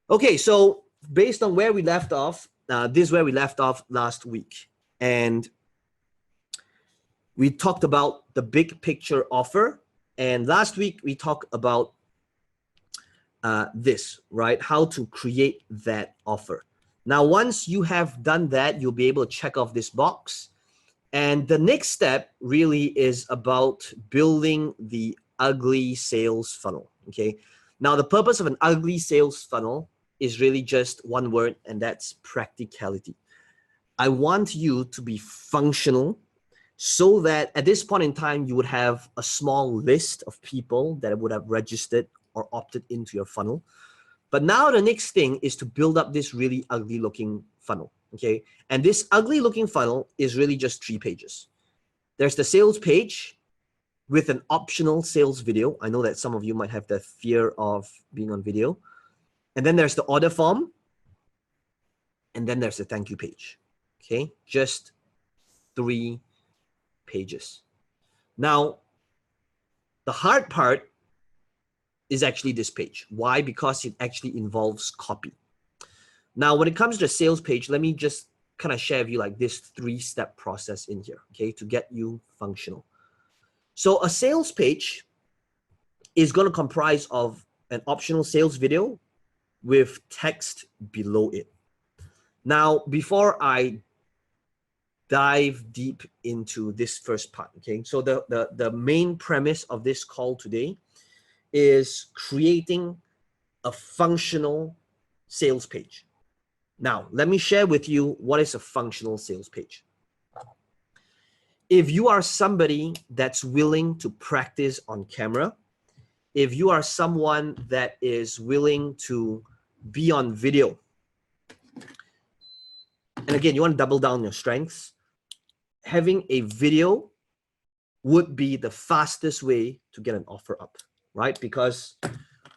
Okay, so based on where we left off, this is where we left off last week. And we talked about the big picture offer. And last week we talked about this, right? How to create that offer. Now, once you have done that, you'll be able to check off this box. And the next step really is about building the ugly sales funnel, okay? Now, the purpose of an ugly sales funnel is really just one word, and that's practicality. I want you to be functional so that at this point in time, you would have a small list of people that would have registered or opted into your funnel. But now the next thing is to build up this really ugly looking funnel, okay? And this ugly looking funnel is really just 3 pages. There's the sales page with an optional sales video. I know that some of you might have the fear of being on video. And then there's the order form. And then there's the thank you page, okay? Just 3 pages. Now, the hard part is actually this page. Why? Because it actually involves copy. Now, when it comes to the sales page, let me just kind of share with you like this 3-step process in here, okay, to get you functional. So a sales page is going to comprise of an optional sales video with text below it. Now, before I dive deep into this first part, okay, so the main premise of this call today is creating a functional sales page. Now, let me share with you what is a functional sales page. If you are somebody that's willing to practice on camera, if you are someone that is willing to be on video, and again, you want to double down your strengths, having a video would be the fastest way to get an offer up, right? Because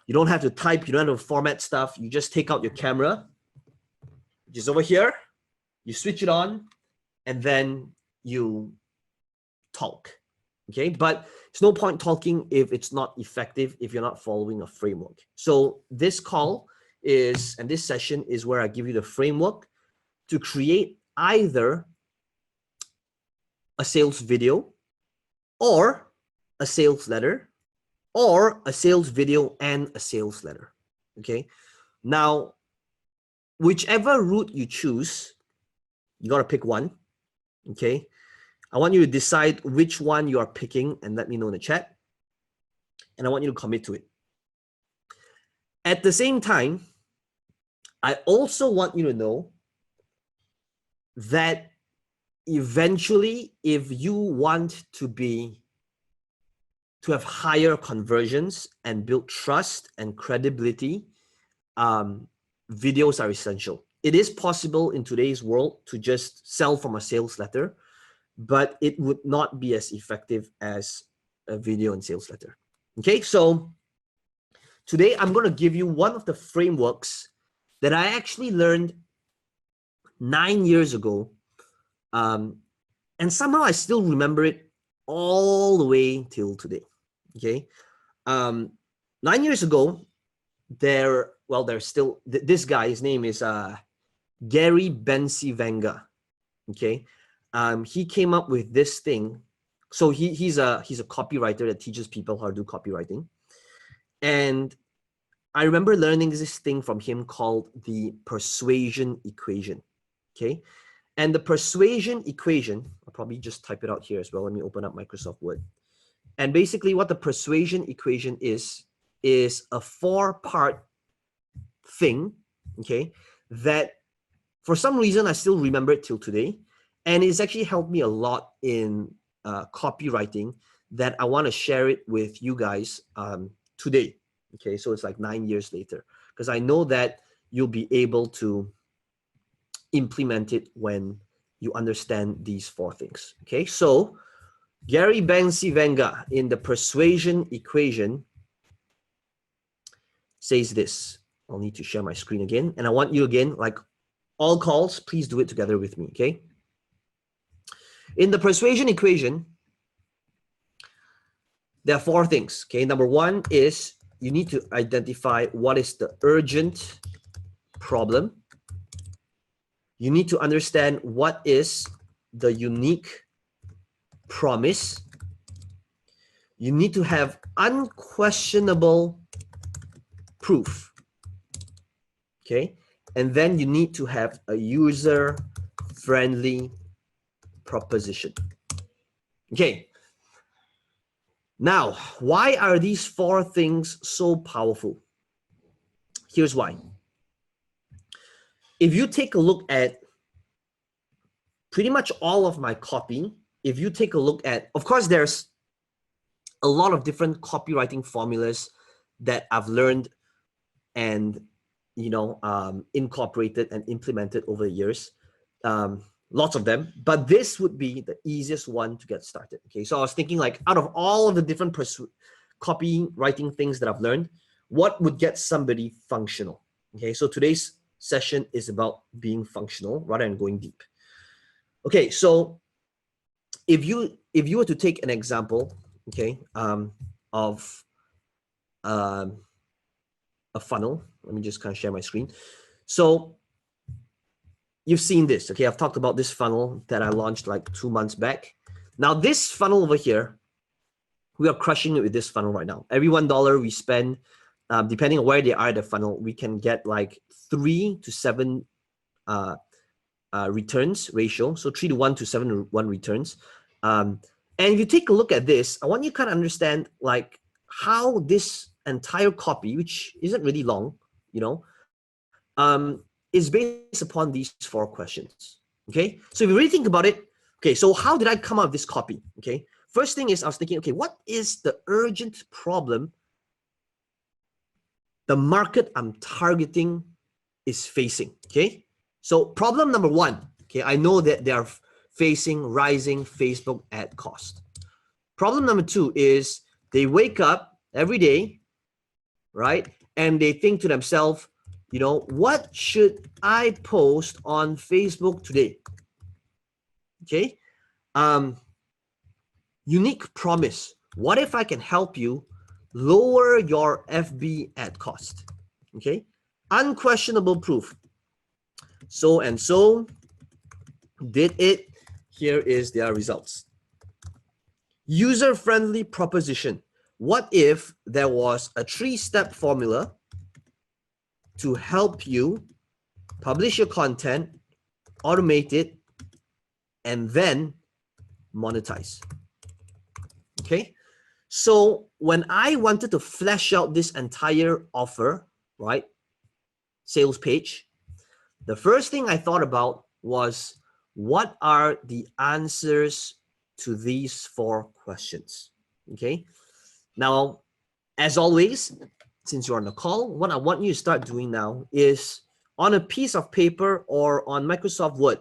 you don't have to type, you don't have to format stuff. You just take out your camera, which is over here, you switch it on, and then you talk, okay? But it's no point talking if it's not effective, if you're not following a framework. So this call is, and this session is where I give you the framework to create either a sales video or a sales letter or a sales video and a sales letter, okay? Now, whichever route you choose, you got to pick one, okay? I want you to decide which one you are picking and let me know in the chat. And I want you to commit to it. At the same time, I also want you to know that eventually, if you want to have higher conversions and build trust and credibility, videos are essential. It is possible in today's world to just sell from a sales letter, but it would not be as effective as a video and sales letter. Okay, so today I'm going to give you one of the frameworks that I actually learned 9 years ago. And somehow I still remember it all the way till today. Okay, 9 years ago, there's still this guy. His name is Gary Bencivenga. Okay, he came up with this thing. So he's a copywriter that teaches people how to do copywriting, and I remember learning this thing from him called the persuasion equation. Okay. And the persuasion equation, I'll probably just type it out here as well. Let me open up Microsoft Word. And basically what the persuasion equation is a 4-part thing, okay, that for some reason I still remember it till today. And it's actually helped me a lot in copywriting that I want to share it with you guys today. Okay, so it's like 9 years later, because I know that you'll be able to implement it when you understand these 4 things. Okay, so Gary Bencivenga in the persuasion equation says this. I'll need to share my screen again, and I want you again, like all calls, please do it together with me. Okay, in the persuasion equation there are 4 things. Okay, number 1 is you need to identify what is the urgent problem. You need to understand what is the unique promise. You need to have unquestionable proof. Okay, and then you need to have a user-friendly proposition. Okay, now why are these four things so powerful? Here's why. If you take a look at pretty much all of my copy, if you take a look at, of course, there's a lot of different copywriting formulas that I've learned and incorporated and implemented over the years. Lots of them, but this would be the easiest one to get started. Okay, so I was thinking, like, out of all of the different copywriting things that I've learned, what would get somebody functional? Okay, so today's session is about being functional rather than going deep. Okay, so if you were to take an example, okay, of a funnel, let me just kind of share my screen. So you've seen this, okay? I've talked about this funnel that I launched like 2 months back. Now this funnel over here, we are crushing it with this funnel right now. Every $1 we spend, depending on where they are at the funnel, we can get like 3 to 7 returns ratio. So 3 to 1 to 7 to 1 returns. And if you take a look at this, I want you to kind of understand like how this entire copy, which isn't really long, is based upon these 4 questions. Okay, so if you really think about it, okay, so how did I come up with this copy? Okay, first thing is I was thinking, okay, what is the urgent problem the market I'm targeting is facing? Okay, so problem number 1, okay, I know that they are facing rising Facebook ad cost. Problem number 2 is they wake up every day, right, and they think to themselves, what should I post on Facebook today? Okay, unique promise. What if I can help you lower your FB ad cost? Okay, unquestionable proof. So and so did it. Here is their results. User-friendly proposition. What if there was a 3-step formula to help you publish your content, automate it, and then monetize? Okay, so when I wanted to flesh out this entire offer, right, sales page, the first thing I thought about was, what are the answers to these 4 questions? Okay, now, as always, since you're on the call, what I want you to start doing now is, on a piece of paper or on Microsoft Word,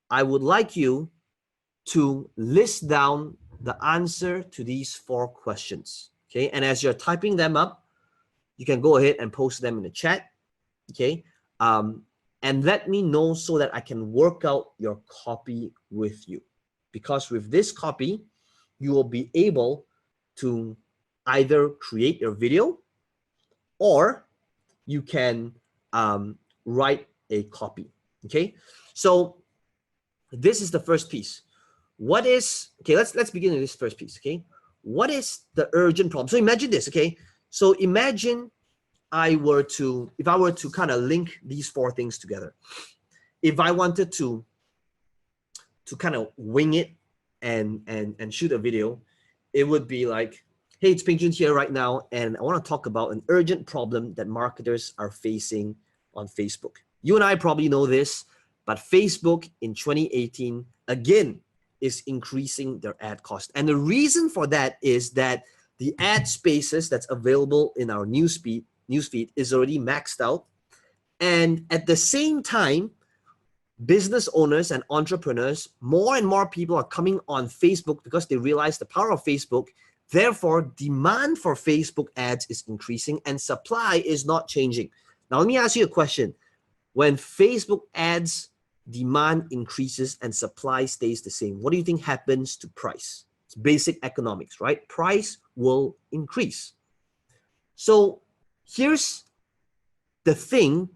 I would like you to list down the answer to these 4 questions. Okay, and as you're typing them up, you can go ahead and post them in the chat. Okay, and let me know so that I can work out your copy with you. Because with this copy, you will be able to either create your video or you can write a copy. Okay, so this is the first piece. What is, okay, let's begin with this first piece. Okay, what is the urgent problem? So imagine this. Okay, so imagine if I were to kind of link these 4 things together. If I wanted to kind of wing it and shoot a video, it would be like, hey, it's Peng Joon here right now, and I want to talk about an urgent problem that marketers are facing on Facebook. You and I probably know this, but Facebook in 2018, again, is increasing their ad cost. And the reason for that is that the ad spaces that's available in our newsfeed is already maxed out. And at the same time, business owners and entrepreneurs, more and more people are coming on Facebook because they realize the power of Facebook. Therefore, demand for Facebook ads is increasing and supply is not changing. Now, let me ask you a question. When Facebook ads demand increases and supply stays the same, what do you think happens to price? It's basic economics, right? Price will increase. So here's the thing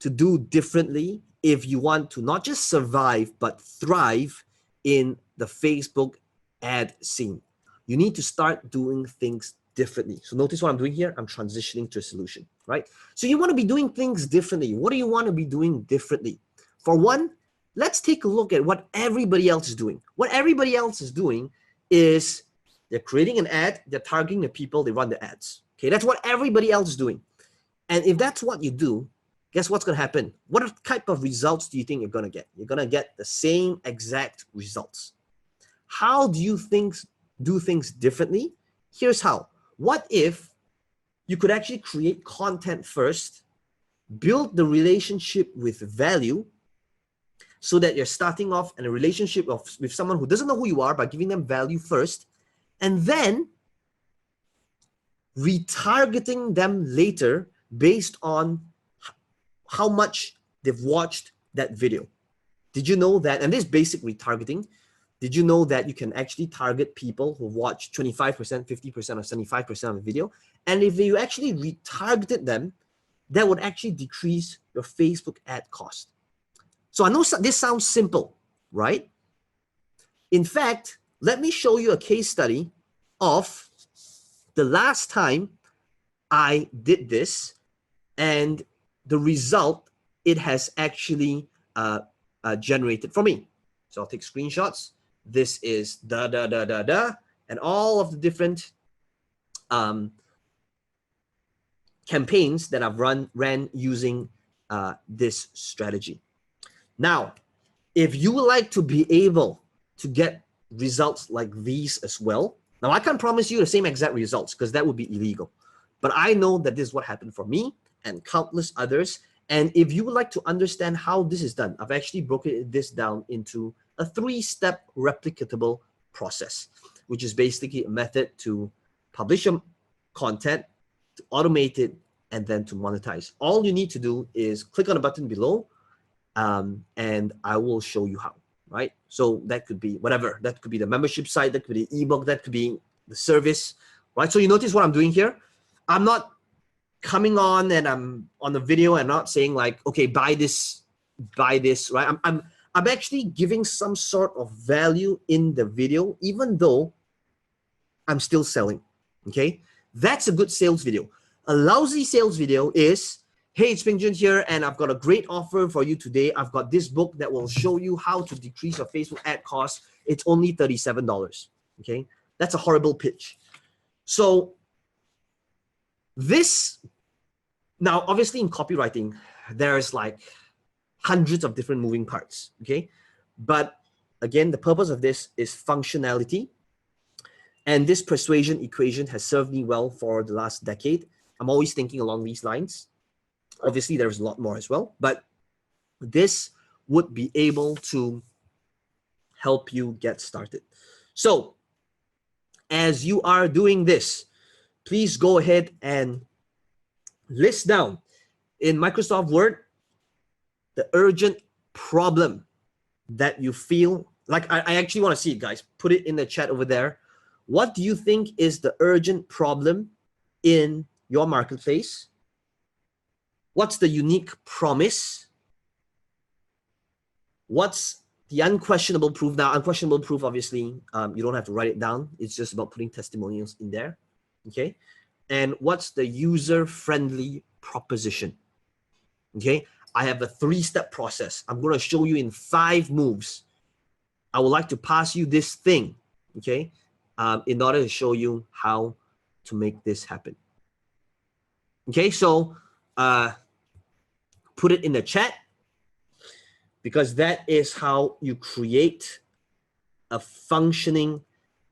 to do differently if you want to not just survive, but thrive in the Facebook ad scene. You need to start doing things differently. So notice what I'm doing here. I'm transitioning to a solution, right? So you want to be doing things differently. What do you want to be doing differently? For one, let's take a look at what everybody else is doing. What everybody else is doing is they're creating an ad, they're targeting the people, they run the ads. Okay, that's what everybody else is doing. And if that's what you do, guess what's going to happen? What type of results do you think you're going to get? You're going to get the same exact results. How do you do things differently? Here's how. What if you could actually create content first, build the relationship with value, so that you're starting off in a relationship with someone who doesn't know who you are by giving them value first, and then retargeting them later based on how much they've watched that video. Did you know that? And this basic retargeting, did you know that you can actually target people who watch 25%, 50%, or 75% of the video? And if you actually retargeted them, that would actually decrease your Facebook ad cost. So I know this sounds simple, right? In fact, let me show you a case study of the last time I did this and the result it has actually generated for me. So I'll take screenshots. This is and all of the different campaigns that I've ran using this strategy. Now, if you would like to be able to get results like these as well, now I can't promise you the same exact results because that would be illegal. But I know that this is what happened for me and countless others. And if you would like to understand how this is done, I've actually broken this down into a 3-step replicatable process, which is basically a method to publish your content, to automate it, and then to monetize. All you need to do is click on the button below, and I will show you how, right? So that could be whatever. That could be the membership site, that could be the ebook, that could be the service, right? So you notice what I'm doing here? I'm not coming on and I'm on the video and not saying like, okay, buy this, right? I'm actually giving some sort of value in the video, even though I'm still selling, okay? That's a good sales video. A lousy sales video is, hey, it's Peng Joon here, and I've got a great offer for you today. I've got this book that will show you how to decrease your Facebook ad cost. It's only $37, okay? That's a horrible pitch. So this, now obviously in copywriting, there's like hundreds of different moving parts, okay? But again, the purpose of this is functionality. And this persuasion equation has served me well for the last decade. I'm always thinking along these lines. Obviously, there's a lot more as well, but this would be able to help you get started. So as you are doing this, please go ahead and list down in Microsoft Word the urgent problem that you feel like. I actually want to see it, guys. Put it in the chat over there. What do you think is the urgent problem in your marketplace? What's the unique promise? What's the unquestionable proof? Now, unquestionable proof, obviously, you don't have to write it down. It's just about putting testimonials in there, okay? And what's the user-friendly proposition? Okay, I have a 3-step process. I'm going to show you in 5 moves. I would like to pass you this thing, okay, in order to show you how to make this happen. Okay, so put it in the chat, because that is how you create a functioning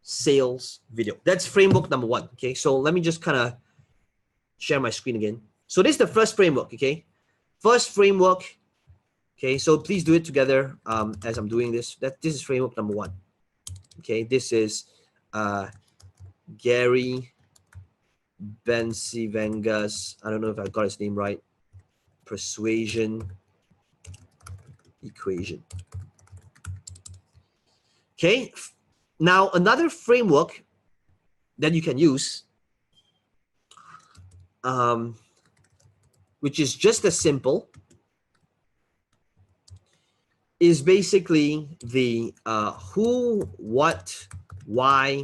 sales video. That's framework number 1. Okay, so let me just kind of share my screen again. So this is the first framework. Okay, first framework. Okay, so please do it together as I'm doing this. This is framework number 1. Okay, this is Gary Bencivenga's, I don't know if I got his name right, persuasion equation. Okay, now another framework that you can use, which is just as simple, is basically the who, what, why,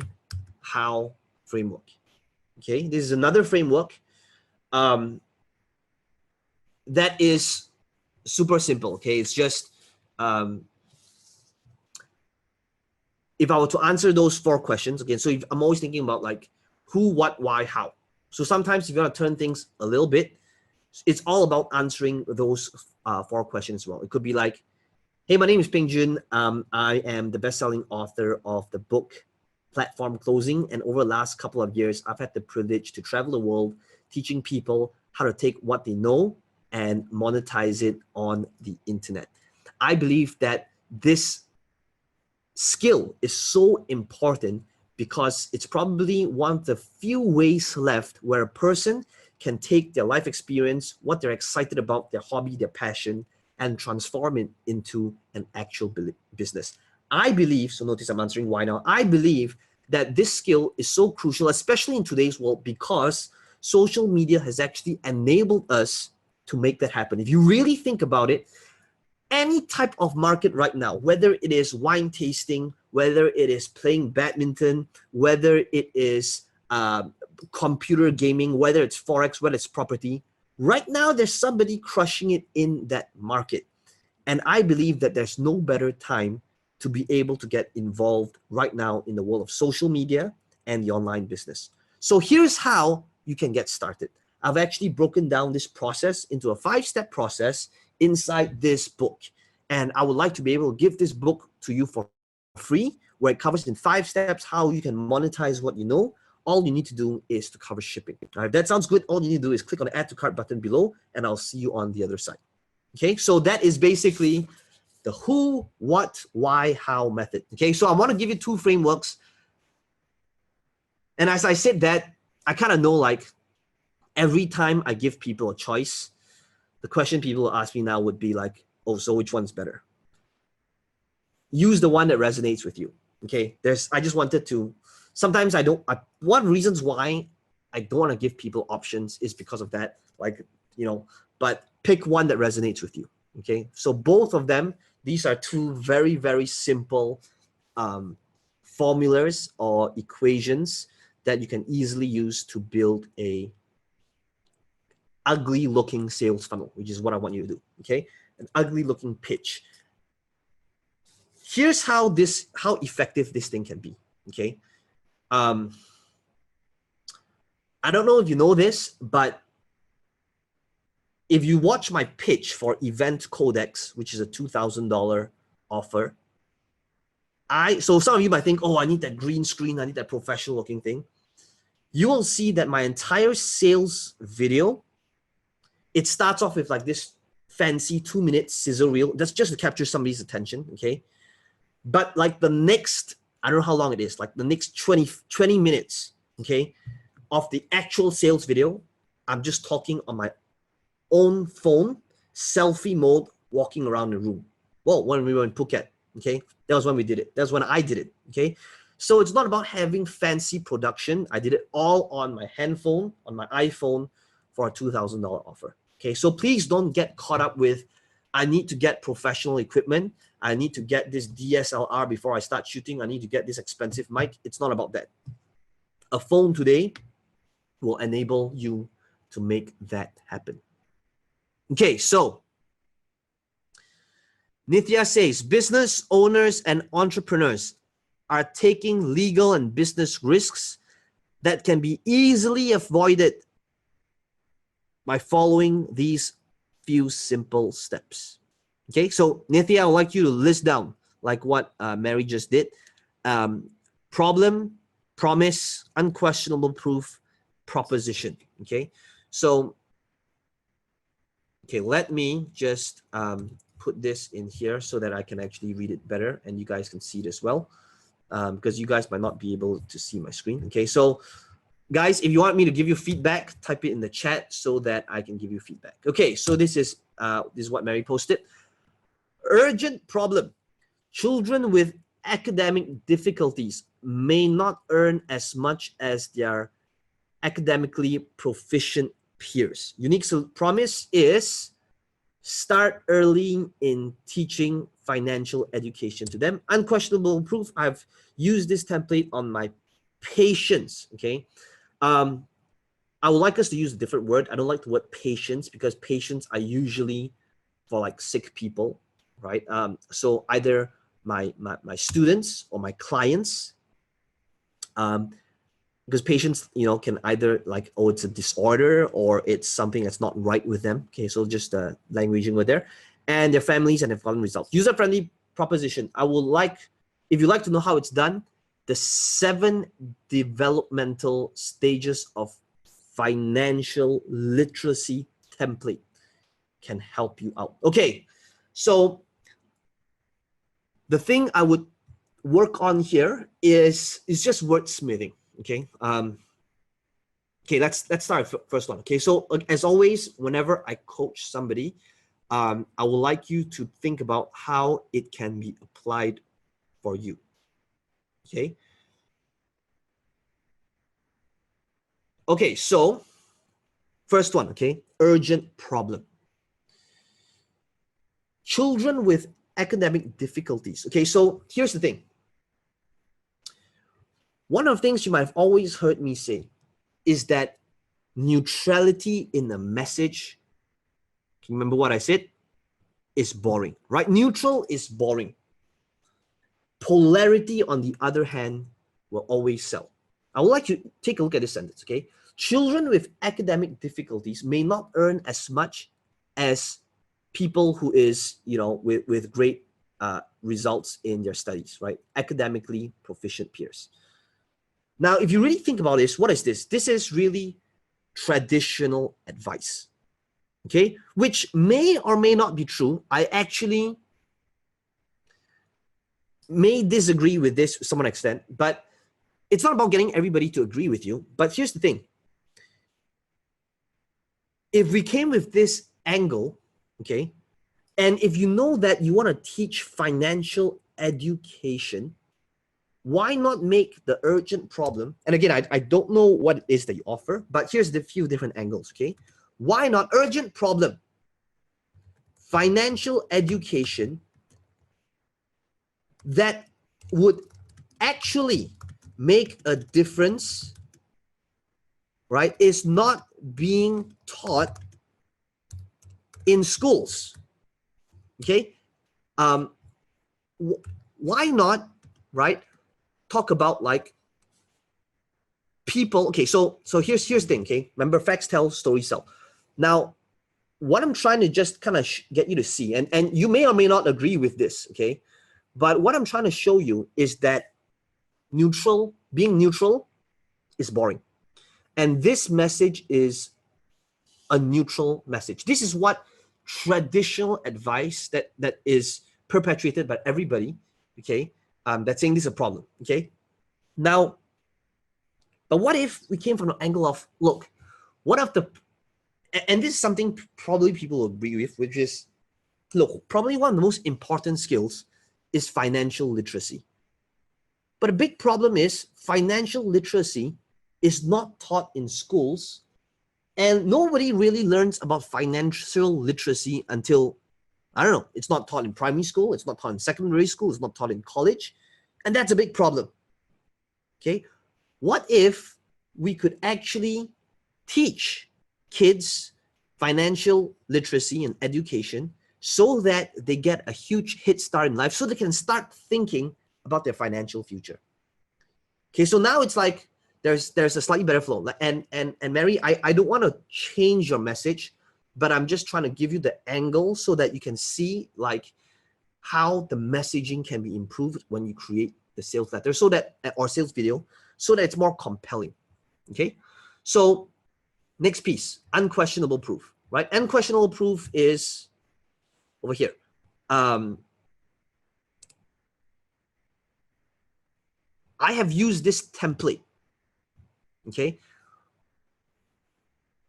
how framework. Okay, this is another framework that is super simple. Okay, it's just if I were to answer those 4 questions again, so if I'm always thinking about like who, what, why, how. So sometimes if you want to turn things a little bit, it's all about answering those 4 questions as well. It could be like, hey, my name is Peng Joon. I am the best-selling author of the book Platform Closing. And over the last couple of years, I've had the privilege to travel the world teaching people how to take what they know and monetize it on the internet. I believe that this skill is so important because it's probably one of the few ways left where a person can take their life experience, what they're excited about, their hobby, their passion, and transform it into an actual business. I believe, so notice I'm answering why now, I believe that this skill is so crucial, especially in today's world, because social media has actually enabled us to make that happen. If you really think about it, any type of market right now, whether it is wine tasting, whether it is playing badminton, whether it is computer gaming, whether it's Forex, whether it's property, right now there's somebody crushing it in that market. And I believe that there's no better time to be able to get involved right now in the world of social media and the online business. So here's how you can get started. I've actually broken down this process into a 5-step process inside this book. And I would like to be able to give this book to you for free, where it covers in 5 steps how you can monetize what you know. All you need to do is to cover shipping. All right, if that sounds good, all you need to do is click on the add to cart button below, and I'll see you on the other side. Okay, so that is basically the who, what, why, how method. Okay, so I want to give you 2 frameworks. And as I said that, I kind of know like every time I give people a choice, the question people will ask me now would be like, oh, so which one's better? Use the one that resonates with you. Okay, I just wanted to, sometimes one of the reasons why I don't want to give people options is because of that, like, but pick one that resonates with you. Okay, so both of them, these are 2 very, very simple formulas or equations that you can easily use to build a ugly looking sales funnel, which is what I want you to do. Okay, an ugly looking pitch. Here's how effective this thing can be. Okay, I don't know if you know this, but if you watch my pitch for Event Codex, which is a $2,000 offer, so some of you might think, oh, I need that green screen, I need that professional looking thing. You will see that my entire sales video, it starts off with like this fancy 2-minute sizzle reel. That's just to capture somebody's attention, okay? But like the next, I don't know how long it is, like the next 20 minutes, okay, of the actual sales video, I'm just talking on my own phone, selfie mode, walking around the room. Well, when we were in Phuket, okay, that was when we did it. That's when I did it, okay? So it's not about having fancy production. I did it all on my handphone, on my iPhone for a $2,000 offer, okay? So please don't get caught up with, I need to get professional equipment. I need to get this DSLR before I start shooting. I need to get this expensive mic. It's not about that. A phone today will enable you to make that happen. Okay, so Nithya says, business owners and entrepreneurs are taking legal and business risks that can be easily avoided by following these few simple steps. Okay, so Nithya, I would like you to list down like what Mary just did. Problem, promise, unquestionable proof, proposition. Okay, so let me just put this in here so that I can actually read it better and you guys can see it as well, because you guys might not be able to see my screen. Okay, so guys, if you want me to give you feedback, type it in the chat so that I can give you feedback. Okay, so this is what Mary posted. Urgent problem. Children with academic difficulties may not earn as much as their academically proficient peers. Unique promise is start early in teaching financial education to them. Unquestionable proof, I've used this template on my patients, okay? I would like us to use a different word. I don't like the word patients because patients are usually for like sick people, right? So either my students or my clients, because patients, you know, can either like, oh, it's a disorder or it's something that's not right with them. Okay, so just languaging with there, and their families, and have gotten results. User-friendly proposition. I would like, if you'd like to know how it's done, the 7 developmental stages of financial literacy template can help you out. Okay, so the thing I would work on here is just wordsmithing. Okay, okay, let's start first one. Okay, so as always, whenever I coach somebody, I would like you to think about how it can be applied for you. Okay. Okay, so first one, okay, urgent problem. Children with academic difficulties. Okay, so here's the thing. One of the things you might have always heard me say is that neutrality in a message, can you remember what I said? Is boring, right? Neutral is boring. Polarity, on the other hand, will always sell. I would like you to take a look at this sentence, okay? Children with academic difficulties may not earn as much as people who is, you know, with great results in their studies, right? Academically proficient peers. Now, if you really think about this, what is this? This is really traditional advice, okay? Which may or may not be true. I actually may disagree with this to some extent, but it's not about getting everybody to agree with you. But here's the thing. If we came with this angle, okay, and if you know that you want to teach financial education, why not make the urgent problem? And again, I don't know what it is that you offer, but here's the few different angles, okay? Why not urgent problem? Financial education that would actually make a difference, right, is not being taught in schools, okay? Why not, right, talk about like people, okay, so here's the thing, okay? Remember, facts tell, stories sell. Now, what I'm trying to just kind of get you to see, and you may or may not agree with this, okay? But what I'm trying to show you is that being neutral is boring. And this message is a neutral message. This is what traditional advice that is perpetuated by everybody, okay, that's saying this is a problem, okay? Now, but what if we came from an angle of, look, what if and this is something probably people will agree with, which is, look, probably one of the most important skills is financial literacy. But a big problem is financial literacy is not taught in schools, and nobody really learns about financial literacy until, I don't know, it's not taught in primary school, it's not taught in secondary school, it's not taught in college, and that's a big problem, okay? What if we could actually teach kids financial literacy and education so that they get a huge head start in life, so they can start thinking about their financial future? Okay, so now it's like there's a slightly better flow. And Mary, I don't want to change your message, but I'm just trying to give you the angle so that you can see like how the messaging can be improved when you create the sales letter, so that, or sales video, so that it's more compelling. Okay, so next piece, unquestionable proof, right? Unquestionable proof is over here. I have used this template, okay,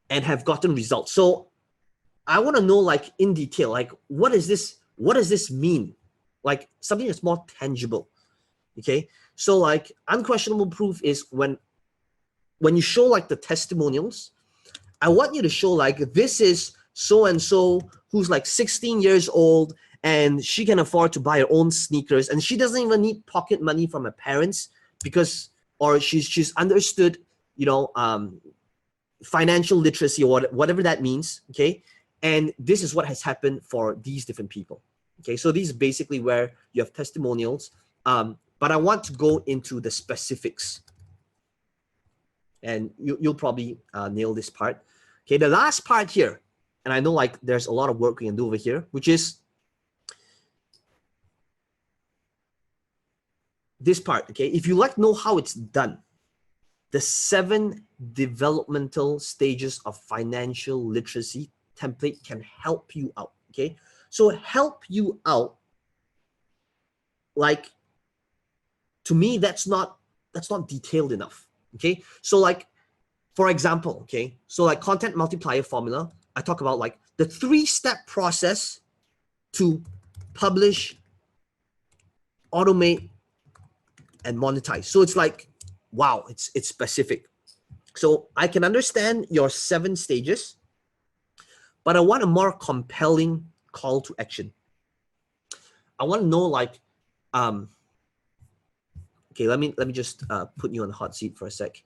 and have gotten results. So I want to know, like, in detail, like, what is this? What does this mean? Like something that's more tangible, okay? So like unquestionable proof is when you show like the testimonials, I want you to show like, this is so-and-so who's like 16 years old and she can afford to buy her own sneakers and she doesn't even need pocket money from her parents because, or she's understood, you know, financial literacy or whatever that means, okay? And this is what has happened for these different people, okay? So these is basically where you have testimonials, but I want to go into the specifics, and you'll probably nail this part. Okay, the last part here, and I know like there's a lot of work we can do over here, which is this part, okay? If you like to know how it's done, the 7 developmental stages of financial literacy template can help you out, okay? So help you out, like, to me, that's not detailed enough, okay? So like, for example, okay, so like content multiplier formula, I talk about like the 3-step process to publish, automate, and monetize. So it's like, wow, it's specific. So I can understand your 7 stages, but I want a more compelling call to action. I want to know like, okay, let me just put you on the hot seat for a sec.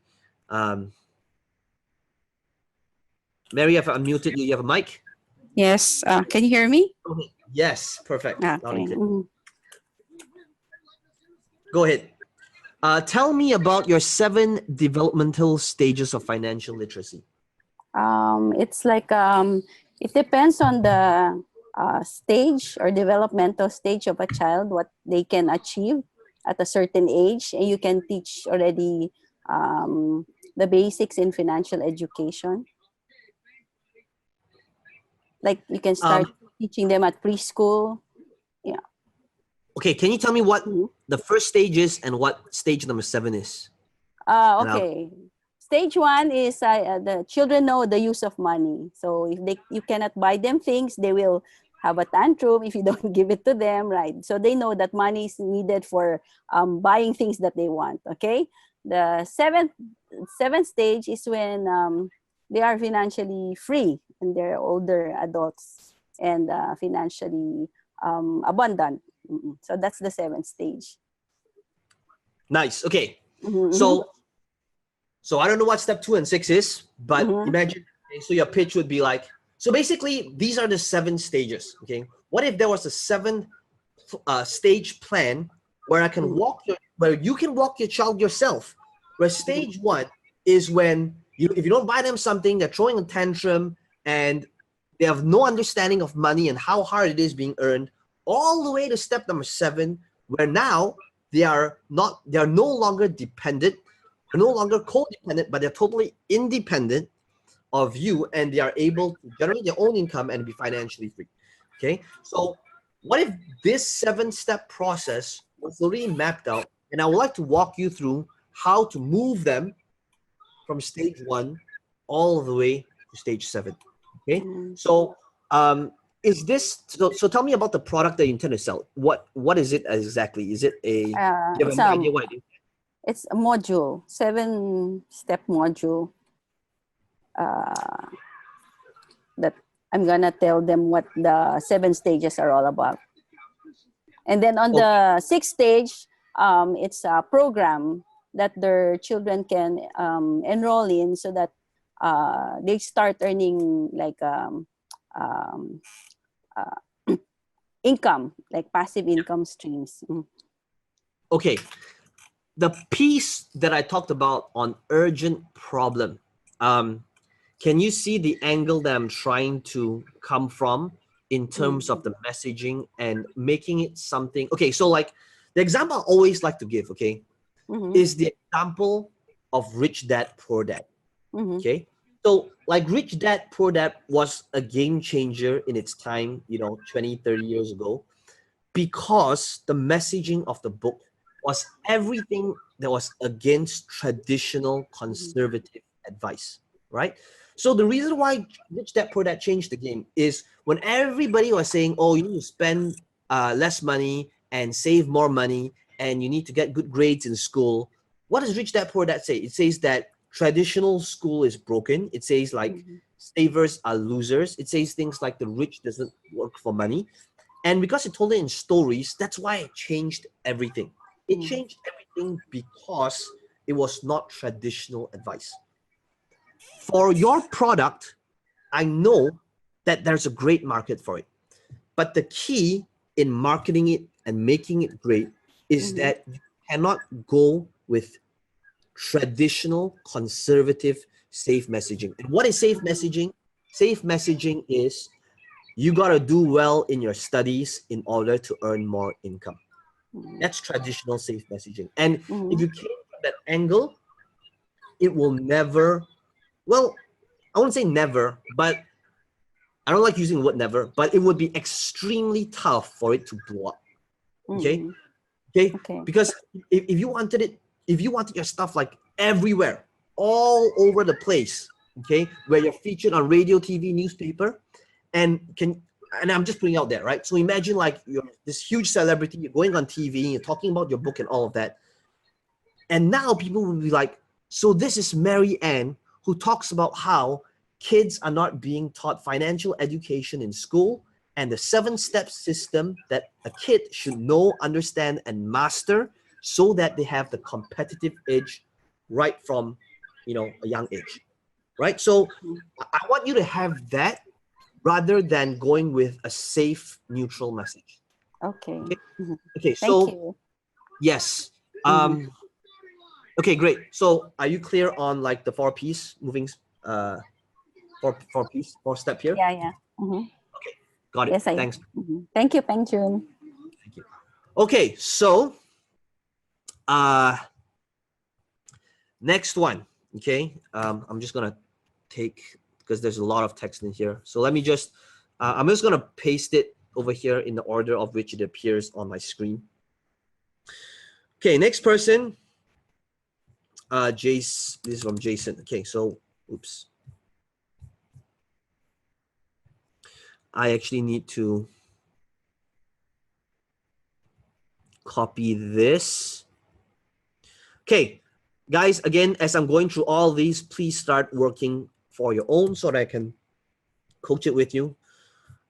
Mary, I've unmuted you. You have a mic? Yes. Can you hear me? Okay. Yes, perfect. Okay. Go ahead. Tell me about your 7 developmental stages of financial literacy. It's like it depends on the stage or developmental stage of a child, what they can achieve at a certain age, and you can teach already the basics in financial education. Like you can start teaching them at preschool. Yeah. Okay, can you tell me what the first stage is and what stage number 7 is? Okay. Stage 1 is the children know the use of money. So if you cannot buy them things, they will have a tantrum if you don't give it to them, right? So they know that money is needed for buying things that they want, okay? The seventh stage is when they are financially free and they're older adults and financially abundant. So that's the 7th stage. Nice. Okay. So I don't know what step 2 and 6 is, but imagine, okay, so your pitch would be like, so basically these are the 7 stages, okay? What if there was a 7 stage plan where I can where you can walk your child yourself, where stage 1 is when if you don't buy them something, they're throwing a tantrum and they have no understanding of money and how hard it is being earned, all the way to step number 7, where now they are no longer dependent, they're no longer codependent, but they're totally independent of you, and they are able to generate their own income and be financially free. Okay, so what if this 7-step process was already mapped out, and I would like to walk you through how to move them from stage 1 all the way to stage 7. Okay, so is this so tell me about the product that you intend to sell. What is it exactly? Is it a do you have any idea what it is? It's a module, 7-step module that I'm gonna tell them what the 7 stages are all about. And then on the 6th stage, it's a program that their children can enroll in so that they start earning like income, like passive income streams. Okay. The piece that I talked about on urgent problem, can you see the angle that I'm trying to come from in terms of the messaging and making it something? Okay, so like the example I always like to give, okay, is the example of Rich Dad, Poor Dad. Okay, so like Rich Dad, Poor Dad was a game changer in its time, 20, 30 years ago, because the messaging of the book was everything that was against traditional conservative advice, right? So the reason why Rich Dad Poor Dad changed the game is when everybody was saying, oh, you need to spend less money and save more money, and you need to get good grades in school. What does Rich Dad Poor Dad say? It says that traditional school is broken. It says like savers are losers. It says things like the rich doesn't work for money. And because it told it in stories, that's why it changed everything. It changed everything because it was not traditional advice. For your product, I know that there's a great market for it. But the key in marketing it and making it great is that you cannot go with traditional, conservative, safe messaging. And what is safe messaging? Safe messaging is you got to do well in your studies in order to earn more income. That's traditional safe messaging. And if you came from that angle, it will never, well, I won't say never, but I don't like using the word never, but it would be extremely tough for it to blow up. Okay? Okay? Because if you wanted it, if you wanted your stuff like everywhere, all over the place, okay, where you're featured on radio, TV, newspaper, and I'm just putting out there, right? So imagine like you're this huge celebrity, you're going on TV, you're talking about your book and all of that. And now people will be like, so this is Mary Ann who talks about how kids are not being taught financial education in school and the 7-step system that a kid should know, understand, and master so that they have the competitive edge right from, a young age, right? So I want you to have that rather than going with a safe, neutral message. Okay. Okay, Thank so you. yes. Okay, great. So are you clear on like the 4 piece moving, four step here? Yeah. Okay, got it. Yes, Thanks. Thank you, Peng Joon. Thank you. Okay, so next one. Okay, I'm just gonna take, because there's a lot of text in here. So let me just, I'm just gonna paste it over here in the order of which it appears on my screen. Okay, next person. Jace, this is from Jason. Okay, so oops. I actually need to copy this. Okay, guys, again, as I'm going through all these, please start working for your own so that I can coach it with you.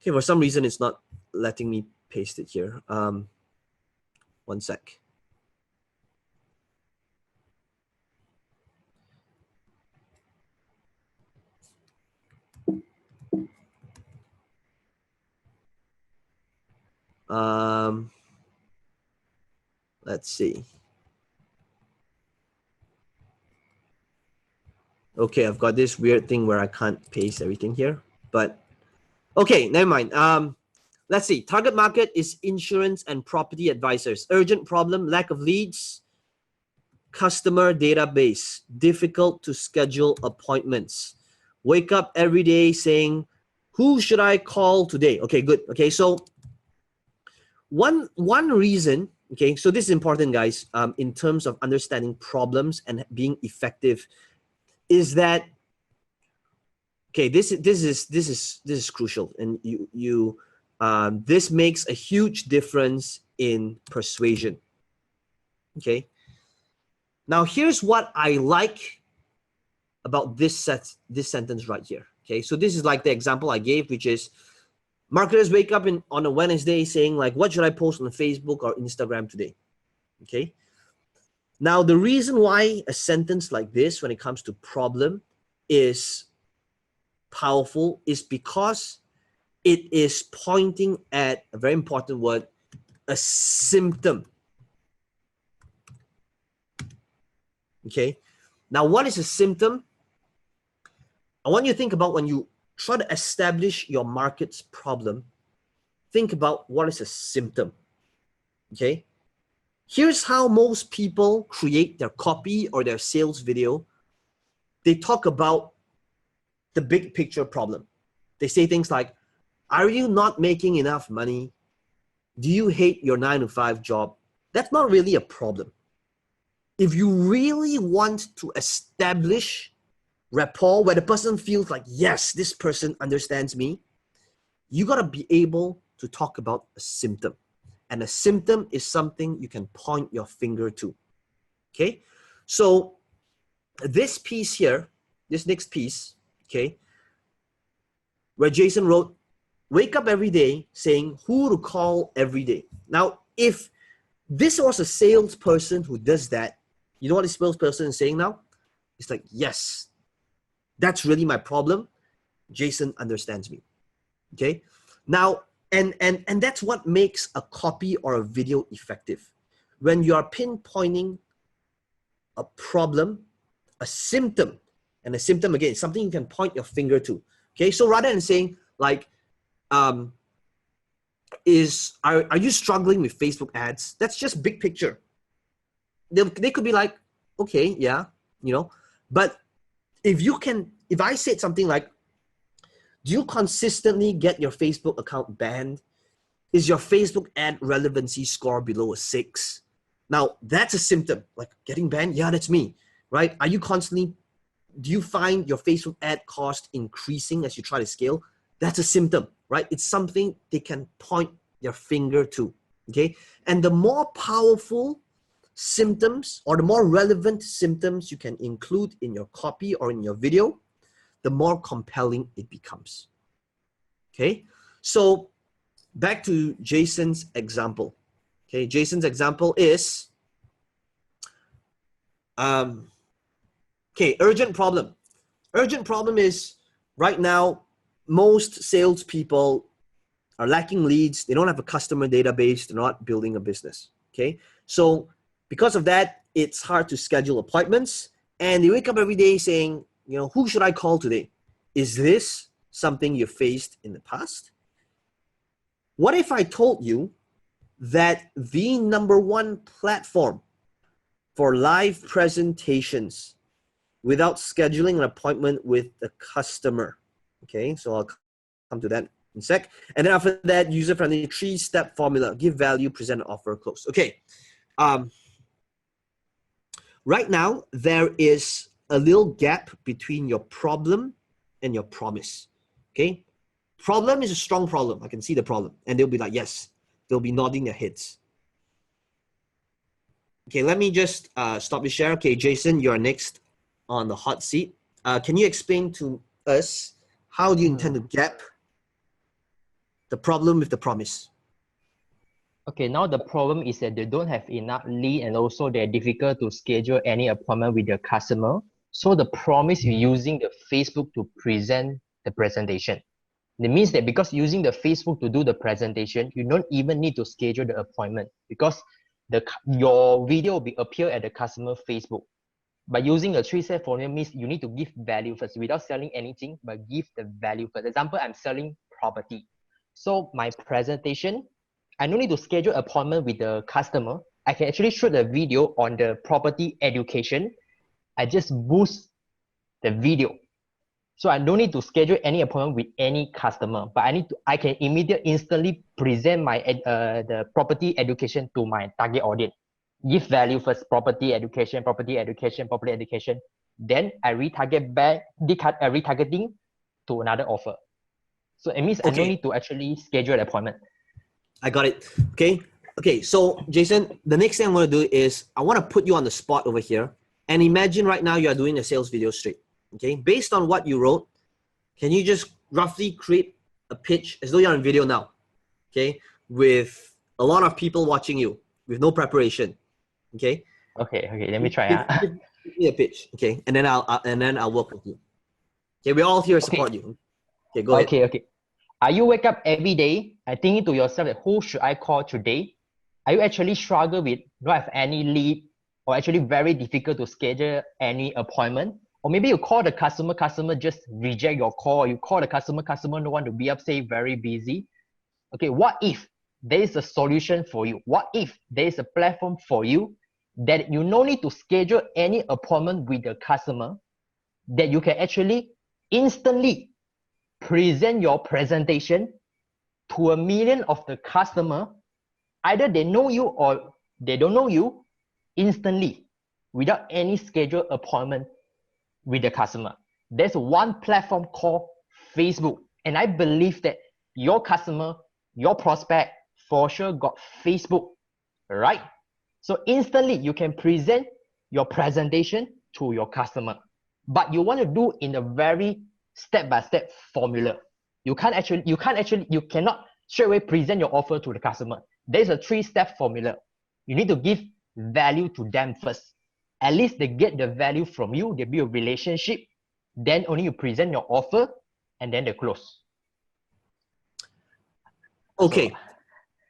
Okay, for some reason, it's not letting me paste it here. One sec. Let's see. Okay, I've got this weird thing where I can't paste everything here, but okay, never mind. Let's see. Target market is insurance and property advisors. Urgent problem, lack of leads. Customer database, difficult to schedule appointments. Wake up every day saying, who should I call today? Okay, good. Okay, so one reason, okay, so this is important, guys, in terms of understanding problems and being effective, is that, okay, this is crucial, and this makes a huge difference in persuasion. Okay. Now here's what I like about this sentence right here. Okay, so this is like the example I gave, which is marketers wake up on a Wednesday saying like, what should I post on Facebook or Instagram today? Okay. Now the reason why a sentence like this, when it comes to problem, is powerful is because it is pointing at a very important word, a symptom. Okay. Now, what is a symptom? I want you to think about when you try to establish your market's problem, think about what is a symptom. Okay. Here's how most people create their copy or their sales video. They talk about the big picture problem. They say things like, are you not making enough money? Do you hate your 9-to-5 job? That's not really a problem. If you really want to establish rapport where the person feels like, yes, this person understands me, you got to be able to talk about a symptom. And a symptom is something you can point your finger to. Okay? So this piece here, this next piece, okay, where Jason wrote, wake up every day saying who to call every day. Now, if this was a salesperson who does that, you know what this salesperson is saying now? It's like, yes, that's really my problem. Jason understands me. Okay. Now, and that's what makes a copy or a video effective. When you are pinpointing a problem, a symptom, and a symptom again, something you can point your finger to. Okay. So rather than saying like, are you struggling with Facebook ads? That's just big picture. They could be like, okay, yeah, you know, but if I said something like, do you consistently get your Facebook account banned? Is your Facebook ad relevancy score below a 6? Now, that's a symptom, like getting banned. Yeah, that's me, right? Do you find your Facebook ad cost increasing as you try to scale? That's a symptom, right? It's something they can point their finger to, okay? And the more powerful symptoms or the more relevant symptoms you can include in your copy or in your video, the more compelling it becomes, okay? So back to Jason's example, okay? Jason's example is, okay, urgent problem. Urgent problem is right now, most salespeople are lacking leads. They don't have a customer database. They're not building a business, okay? So because of that, it's hard to schedule appointments. And they wake up every day saying, you know, who should I call today? Is this something you faced in the past? What if I told you that the #1 platform for live presentations without scheduling an appointment with the customer? Okay, so I'll come to that in a sec. And then after that, user-friendly 3-step formula: give value, present, offer, close. Okay. Right now, there is a little gap between your problem and your promise. Okay. Problem is a strong problem. I can see the problem. And they'll be like, yes. They'll be nodding their heads. Okay, let me just stop the share. Okay, Jason, you're next on the hot seat. Can you explain to us how do you intend to gap the problem with the promise? Okay, now the problem is that they don't have enough lead and also they're difficult to schedule any appointment with the customer. So the promise you're using the Facebook to present the presentation. It means that because using the Facebook to do the presentation, you don't even need to schedule the appointment because your video will appear at the customer Facebook. By using a 3-step formula means you need to give value first without selling anything, but give the value first. Example, I'm selling property. So my presentation, I don't need to schedule appointment with the customer. I can actually shoot a video on the property education. I just boost the video. So I don't need to schedule any appointment with any customer, but I can immediately instantly present my the property education to my target audience. Give value first, property education, property education, property education. Then I retarget back, retargeting to another offer. So it means I don't need to actually schedule an appointment. I got it. Okay. So Jason, the next thing I'm going to do is I want to put you on the spot over here and imagine right now you are doing a sales video straight. Okay. Based on what you wrote, can you just roughly create a pitch as though you're on video now? Okay. With a lot of people watching you with no preparation. Okay. Okay. Let me try. Give me a pitch. Okay. And then I'll work with you. Okay. We're all here to support you. Okay. Go ahead. Okay. Are you wake up every day and thinking to yourself that who should I call today? Are you actually struggle with not have any lead or actually very difficult to schedule any appointment? Or maybe you call the customer just reject your call. You call the customer no want to be up, say very busy. Okay, what if there is a solution for you? What if there is a platform for you that you no need to schedule any appointment with the customer, that you can actually instantly present your presentation to 1 million of the customer, either they know you or they don't know you, instantly without any scheduled appointment with the customer. There's one platform called Facebook, and I believe that your customer, your prospect for sure got Facebook, right? So instantly you can present your presentation to your customer, but you want to do in a very step-by-step formula. You cannot straight away present your offer to the customer. There's a 3-step formula. You need to give value to them first. At least they get the value from you, they build a relationship, then only you present your offer, and then they close. Okay. So,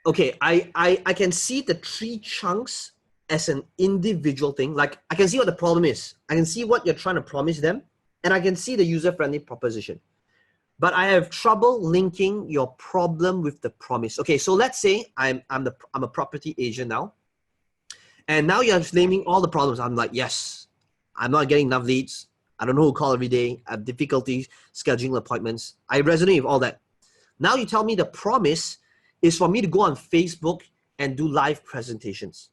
okay, I can see the 3 chunks as an individual thing. Like, I can see what the problem is. I can see what you're trying to promise them, and I can see the user-friendly proposition. But I have trouble linking your problem with the promise. Okay, so let's say I'm a property agent now, and now you're naming all the problems. I'm like, yes, I'm not getting enough leads. I don't know who to call every day. I have difficulty scheduling appointments. I resonate with all that. Now you tell me the promise is for me to go on Facebook and do live presentations.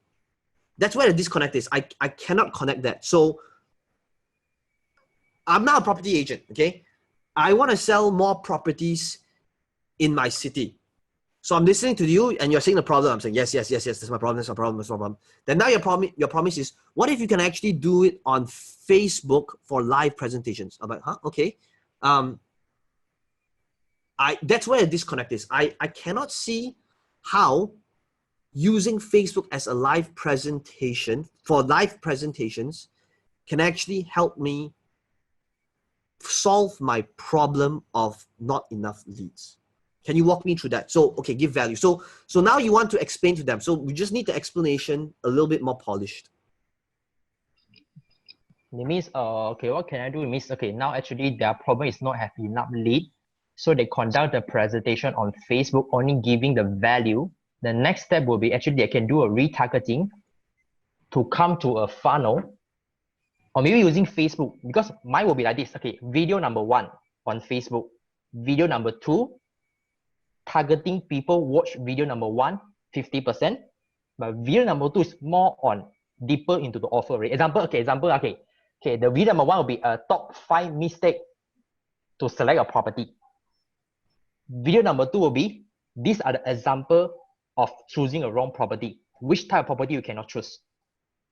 That's where the disconnect is. I cannot connect that. So I'm now a property agent, okay? I want to sell more properties in my city. So I'm listening to you and you're saying the problem. I'm saying, yes, that's my problem, that's my problem, that's my problem. Then now your promise is, what if you can actually do it on Facebook for live presentations? I'm like, huh, okay. That's where the disconnect is. I cannot see how using Facebook as a live presentation for live presentations can actually help me solve my problem of not enough leads. Can you walk me through that? So, okay, give value. So now you want to explain to them. So we just need the explanation a little bit more polished. it means, okay, what can I do? It means, okay, now actually their problem is not have enough lead. So they conduct the presentation on Facebook, only giving the value. The next step will be actually they can do a retargeting to come to a funnel, or maybe using Facebook, because mine will be like this. Okay, video number 1 on Facebook, video number 2, targeting people watch video number 1, 50%, but video number 2 is more on deeper into the offer rate. Okay, the video number 1 will be a top 5 mistake to select a property. Video number 2 will be, these are the example of choosing a wrong property. Which type of property you cannot choose.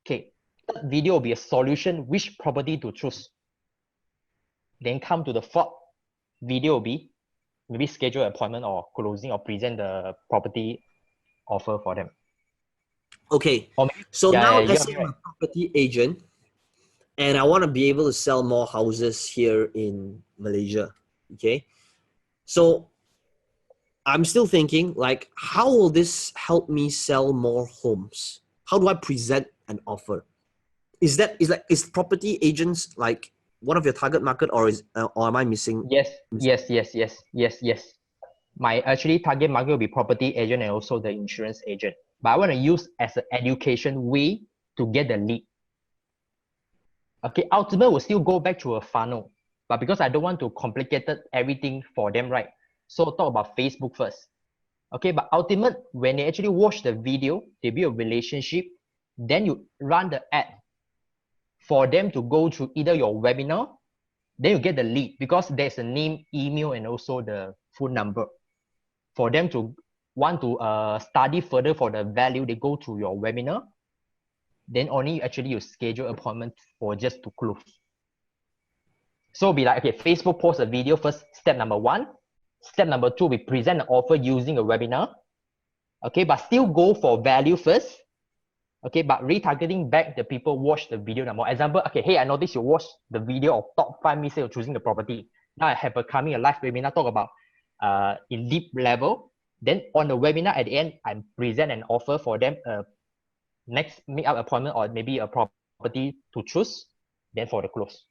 Okay, third video will be a solution, which property to choose. Then come to the 4th video will be maybe schedule an appointment or closing or present the property offer for them. Okay, Or maybe, so now let's say right. I'm a property agent and I want to be able to sell more houses here in Malaysia, okay? So I'm still thinking, like, how will this help me sell more homes? How do I present an offer? Is property agents like one of your target market, or am I missing? Yes. My actually target market will be property agent and also the insurance agent. But I want to use as an education way to get the lead. Okay, ultimately will still go back to a funnel, but because I don't want to complicate everything for them, right? So talk about Facebook first. Okay, but ultimate, when they actually watch the video, they build a relationship, then you run the ad for them to go to either your webinar, then you get the lead because there's a name, email, and also the phone number. For them to want to study further for the value, they go to your webinar, then only actually you schedule appointment for just to close. So be like, okay, Facebook post a video first, step number 1. Step number 2, we present an offer using a webinar. Okay, but still go for value first. Okay, but retargeting back the people watch the video number. Example, okay, hey, I noticed you watched the video of top 5 mistakes of choosing the property. Now I have a live webinar talk about in deep level. Then on the webinar at the end, I present an offer for them, next meetup appointment or maybe a property to choose, then for the close.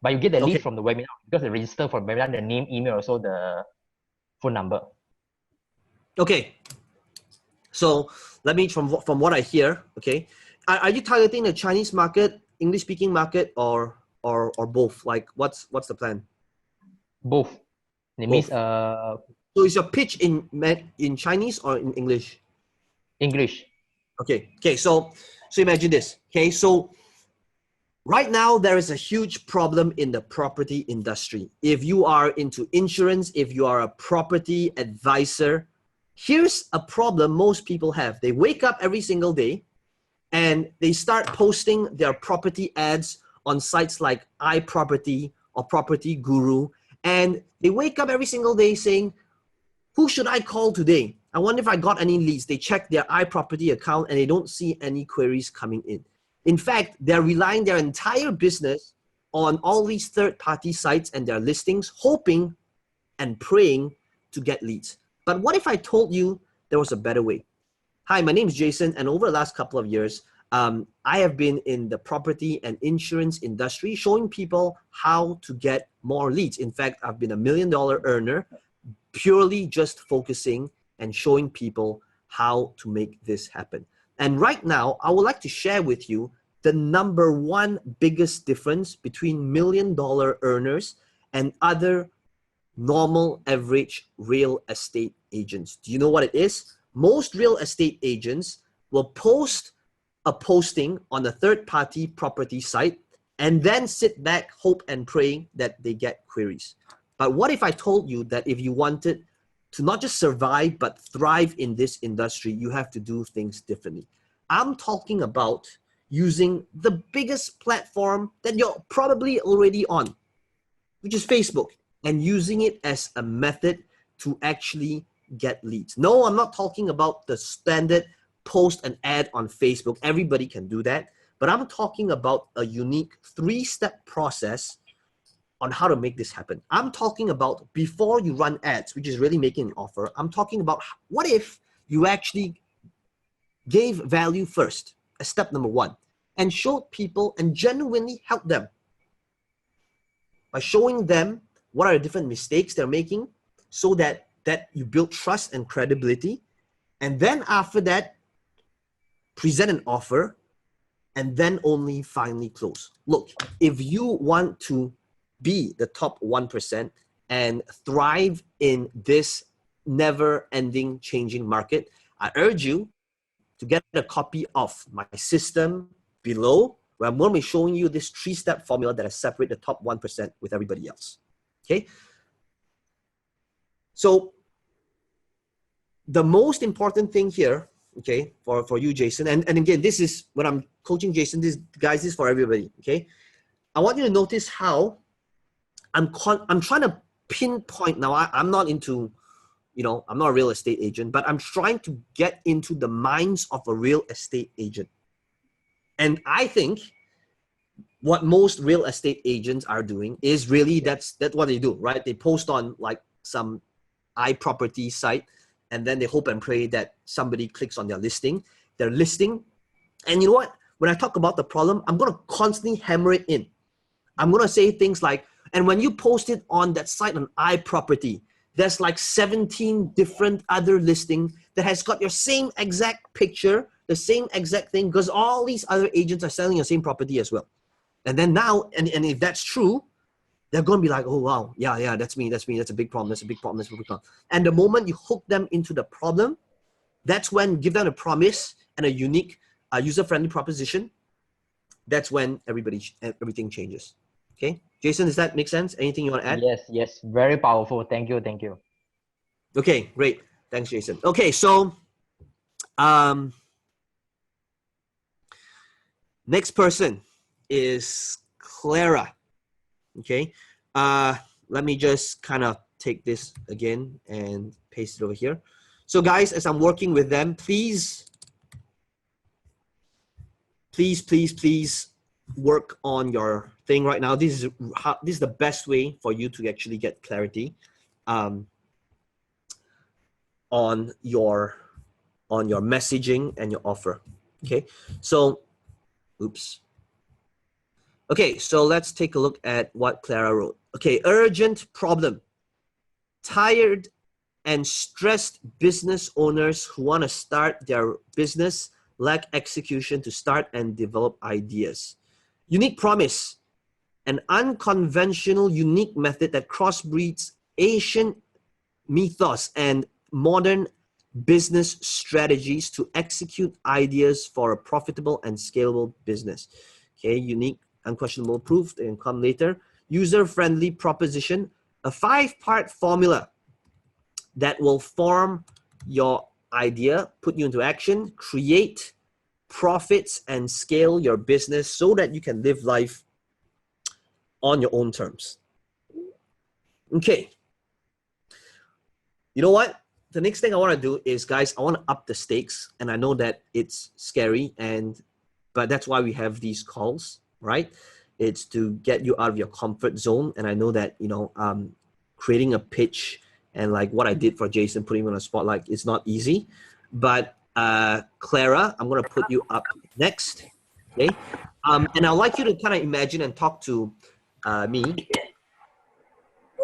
But you get the lead from the webinar because they register for the webinar, the name, email, also the phone number. Okay. So let me, from what I hear, okay, are you targeting the Chinese market, English speaking market, or both? Like, what's the plan? Both. It means so is your pitch in Chinese or in English? English. Okay. So imagine this. Okay, so right now there is a huge problem in the property industry. If you are into insurance, if you are a property advisor, here's a problem most people have. They wake up every single day and they start posting their property ads on sites like iProperty or Property Guru, And they wake up every single day saying, who should I call today? I wonder if I got any leads. They check their iProperty account and they don't see any queries coming in. In fact, they're relying their entire business on all these third-party sites and their listings, hoping and praying to get leads. But what if I told you there was a better way? Hi, my name is Jason, and over the last couple of years, I have been in the property and insurance industry showing people how to get more leads. In fact, I've been $1 million earner purely just focusing and showing people how to make this happen. And right now, I would like to share with you the #1 biggest difference between $1 million earners and other normal average real estate agents. Do you know what it is? Most real estate agents will post a posting on a third-party property site and then sit back, hope and pray that they get queries. But what if I told you that if you wanted to not just survive but thrive in this industry, you have to do things differently? I'm talking about using the biggest platform that you're probably already on, which is Facebook, and using it as a method to actually get leads. No, I'm not talking about the standard post an ad on Facebook. Everybody can do that. But I'm talking about a unique 3-step process on how to make this happen. I'm talking about before you run ads, which is really making an offer. I'm talking about what if you actually gave value first as step #1 and showed people and genuinely helped them by showing them what are the different mistakes they're making so that you build trust and credibility. And then after that, present an offer and then only finally close. Look, if you want to be the top 1% and thrive in this never-ending changing market, I urge you to get a copy of my system below, where I'm going to be showing you this 3-step formula that I separate the top 1% with everybody else. Okay? So the most important thing here, okay, for you, Jason, and again, this is when I'm coaching Jason, this, guys, this is for everybody, okay? I want you to notice how I'm trying to pinpoint. Now, I'm not into, I'm not a real estate agent, but I'm trying to get into the minds of a real estate agent. And I think what most real estate agents are doing is really, that's what they do, right? They post on like some iProperty site, and then they hope and pray that somebody clicks on their listing. And you know what? When I talk about the problem, I'm going to constantly hammer it in. I'm going to say things like, and when you post it on that site on iProperty, there's like 17 different other listings that has got your same exact picture, the same exact thing, because all these other agents are selling your same property as well. And then now, and if that's true, they're going to be like, oh, wow, yeah, that's me. That's a big problem. That's a big problem. That's a big problem. And the moment you hook them into the problem, that's when give them a promise and a unique user-friendly proposition. That's when everything changes. Okay, Jason, does that make sense? Anything you want to add? Yes, very powerful. Thank you. Okay, great. Thanks, Jason. Okay, so next person is Clara. Okay, let me just kind of take this again and paste it over here. So guys, as I'm working with them, please work on your thing right now. This is the best way for you to actually get clarity on your messaging and your offer. Okay, so oops. Okay, so let's take a look at what Clara wrote. Okay, urgent problem. Tired and stressed business owners who want to start their business lack execution to start and develop ideas. Unique promise. An unconventional, unique method that crossbreeds Asian mythos and modern business strategies to execute ideas for a profitable and scalable business. Okay, unique, unquestionable proof, they can come later. User-friendly proposition, a 5-part formula that will form your idea, put you into action, create profits, and scale your business so that you can live life on your own terms. Okay. You know what? The next thing I want to do is, guys, I want to up the stakes, and I know that it's scary, but that's why we have these calls, right? It's to get you out of your comfort zone, and I know that creating a pitch and like what I did for Jason, putting him on a spotlight, it's not easy. But Clara, I'm gonna put you up next, okay? And I'd like you to kind of imagine and talk to me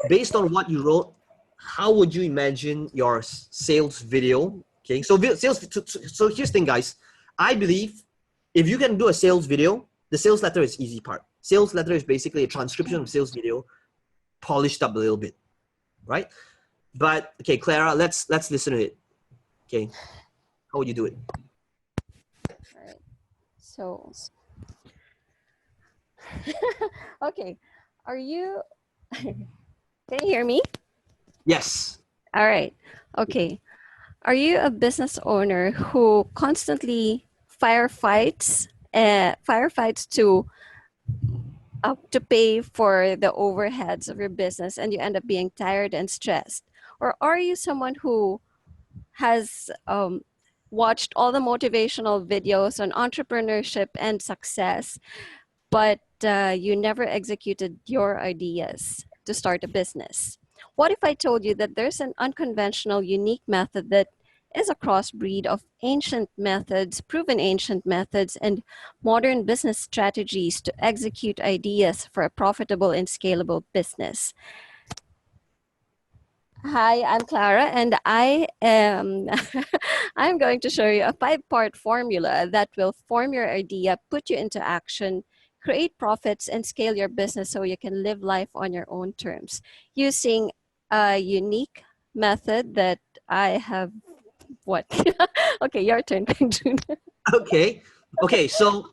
based on what you wrote. How would you imagine your sales video? Okay, so So here's the thing, guys. I believe if you can do a sales video, the sales letter is easy part. Sales letter is basically a transcription of sales video, polished up a little bit, right? But okay, Clara, let's listen to it. Okay, how would you do it? All right. So, okay. Are you? Can you hear me? Yes. All right. Okay. Are you a business owner who constantly firefights to pay for the overheads of your business, and you end up being tired and stressed? Or are you someone who has watched all the motivational videos on entrepreneurship and success, but you never executed your ideas to start a business? What if I told you that there's an unconventional, unique method that is a crossbreed of proven ancient methods, and modern business strategies to execute ideas for a profitable and scalable business? Hi, I'm Clara, and I am I'm going to show you a 5-part formula that will form your idea, put you into action, create profits, and scale your business so you can live life on your own terms using a unique method that I have. What? Okay, your turn, Peng Joon. Okay. So,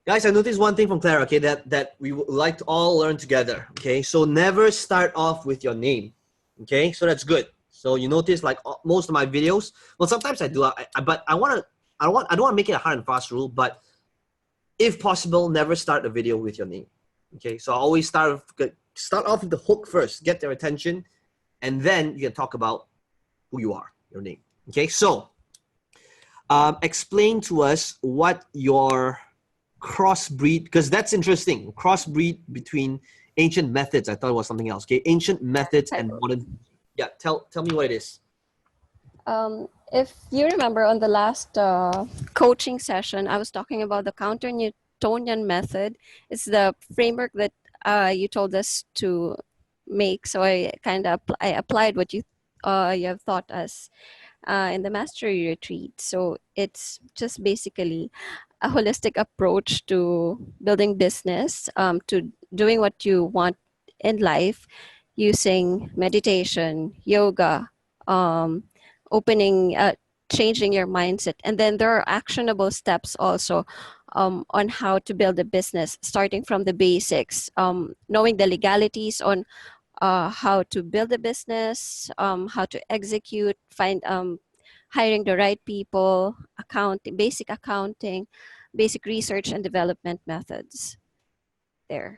guys, I noticed one thing from Clara. Okay, that we would like to all learn together. Okay, so never start off with your name. Okay, so that's good. So you notice, like most of my videos. Well, sometimes I do, but I don't want to make it a hard and fast rule. But if possible, never start a video with your name. Okay, so I always start off with the hook first, get their attention, and then you can talk about who you are, your name. Okay, so explain to us what your crossbreed, because that's interesting. Crossbreed between ancient methods. I thought it was something else. Okay, ancient methods and modern. Yeah, tell me what it is. If you remember on the last coaching session, I was talking about the counter-Newtonian method. It's the framework that you told us to make. So I applied what you have taught us in the mastery retreat. So it's just basically a holistic approach to building business, to doing what you want in life, using meditation, yoga, changing your mindset. And then there are actionable steps also on how to build a business, starting from the basics, knowing the legalities on how to build a business, how to execute, hiring the right people, basic accounting, basic research and development methods. There.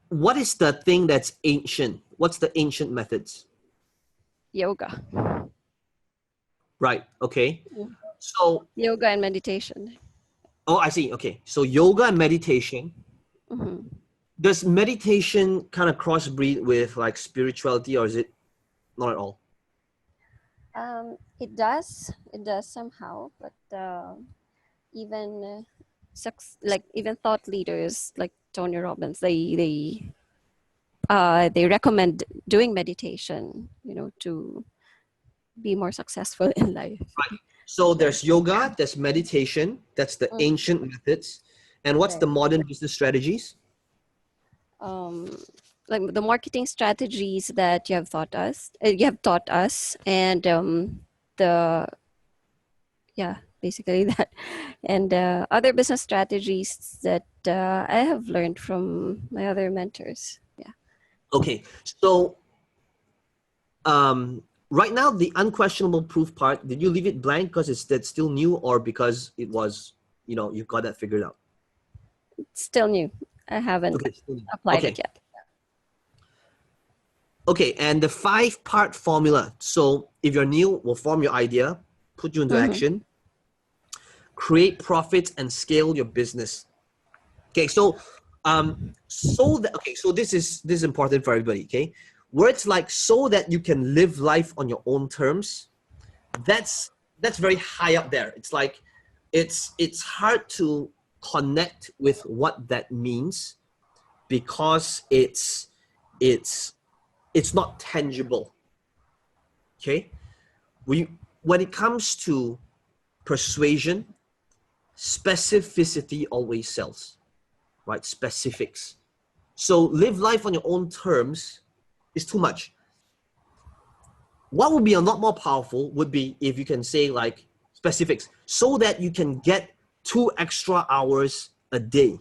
What is the thing that's ancient? What's the ancient methods? Yoga. Right. Okay. So yoga and meditation. Oh, I see. Okay. So yoga and meditation. Mm-hmm. Does meditation kind of crossbreed with like spirituality, or is it not at all? It does somehow, but even even thought leaders like Tony Robbins, they recommend doing meditation, to be more successful in life. Right. So there's yoga, there's meditation, that's the ancient methods. And what's the modern business strategies? Like the marketing strategies that you have taught us, and basically that, and other business strategies that I have learned from my other mentors. Yeah. Okay. So right now, the unquestionable proof part, did you leave it blank because that's still new, or because it was, you've got that figured out? It's still new. I haven't applied it yet. Okay, and the 5-part formula. So if you're new, we'll form your idea, put you into action, create profits, and scale your business. Okay, so so this is important for everybody. Okay, words like so that you can live life on your own terms. That's very high up there. It's like it's hard to connect with what that means because it's not tangible. Okay, when it comes to persuasion, specificity always sells, right? Specifics. So live life on your own terms is too much. What would be a lot more powerful would be if you can say like specifics so that you can get 2 extra hours a day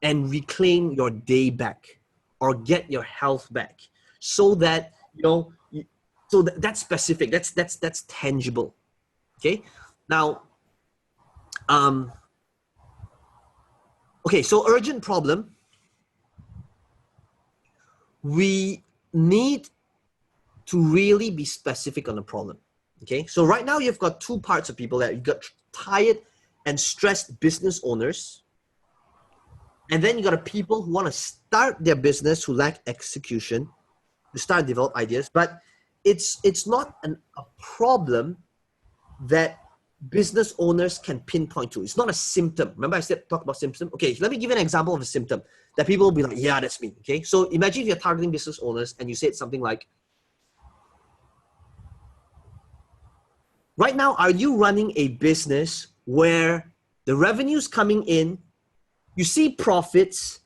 and reclaim your day back or get your health back so that, so that's specific. That's tangible. Okay. Now, okay. So urgent problem. We need to really be specific on the problem. Okay, so right now you've got 2 parts of people that you've got tired and stressed business owners, and then you got people who want to start their business who lack execution, to start and develop ideas, but it's not a problem that business owners can pinpoint to. It's not a symptom. Remember I said talk about symptom? Okay, let me give you an example of a symptom that people will be like, yeah, that's me. Okay, so imagine if you're targeting business owners and you said something like, right now, are you running a business where the revenue's coming in, you see profits,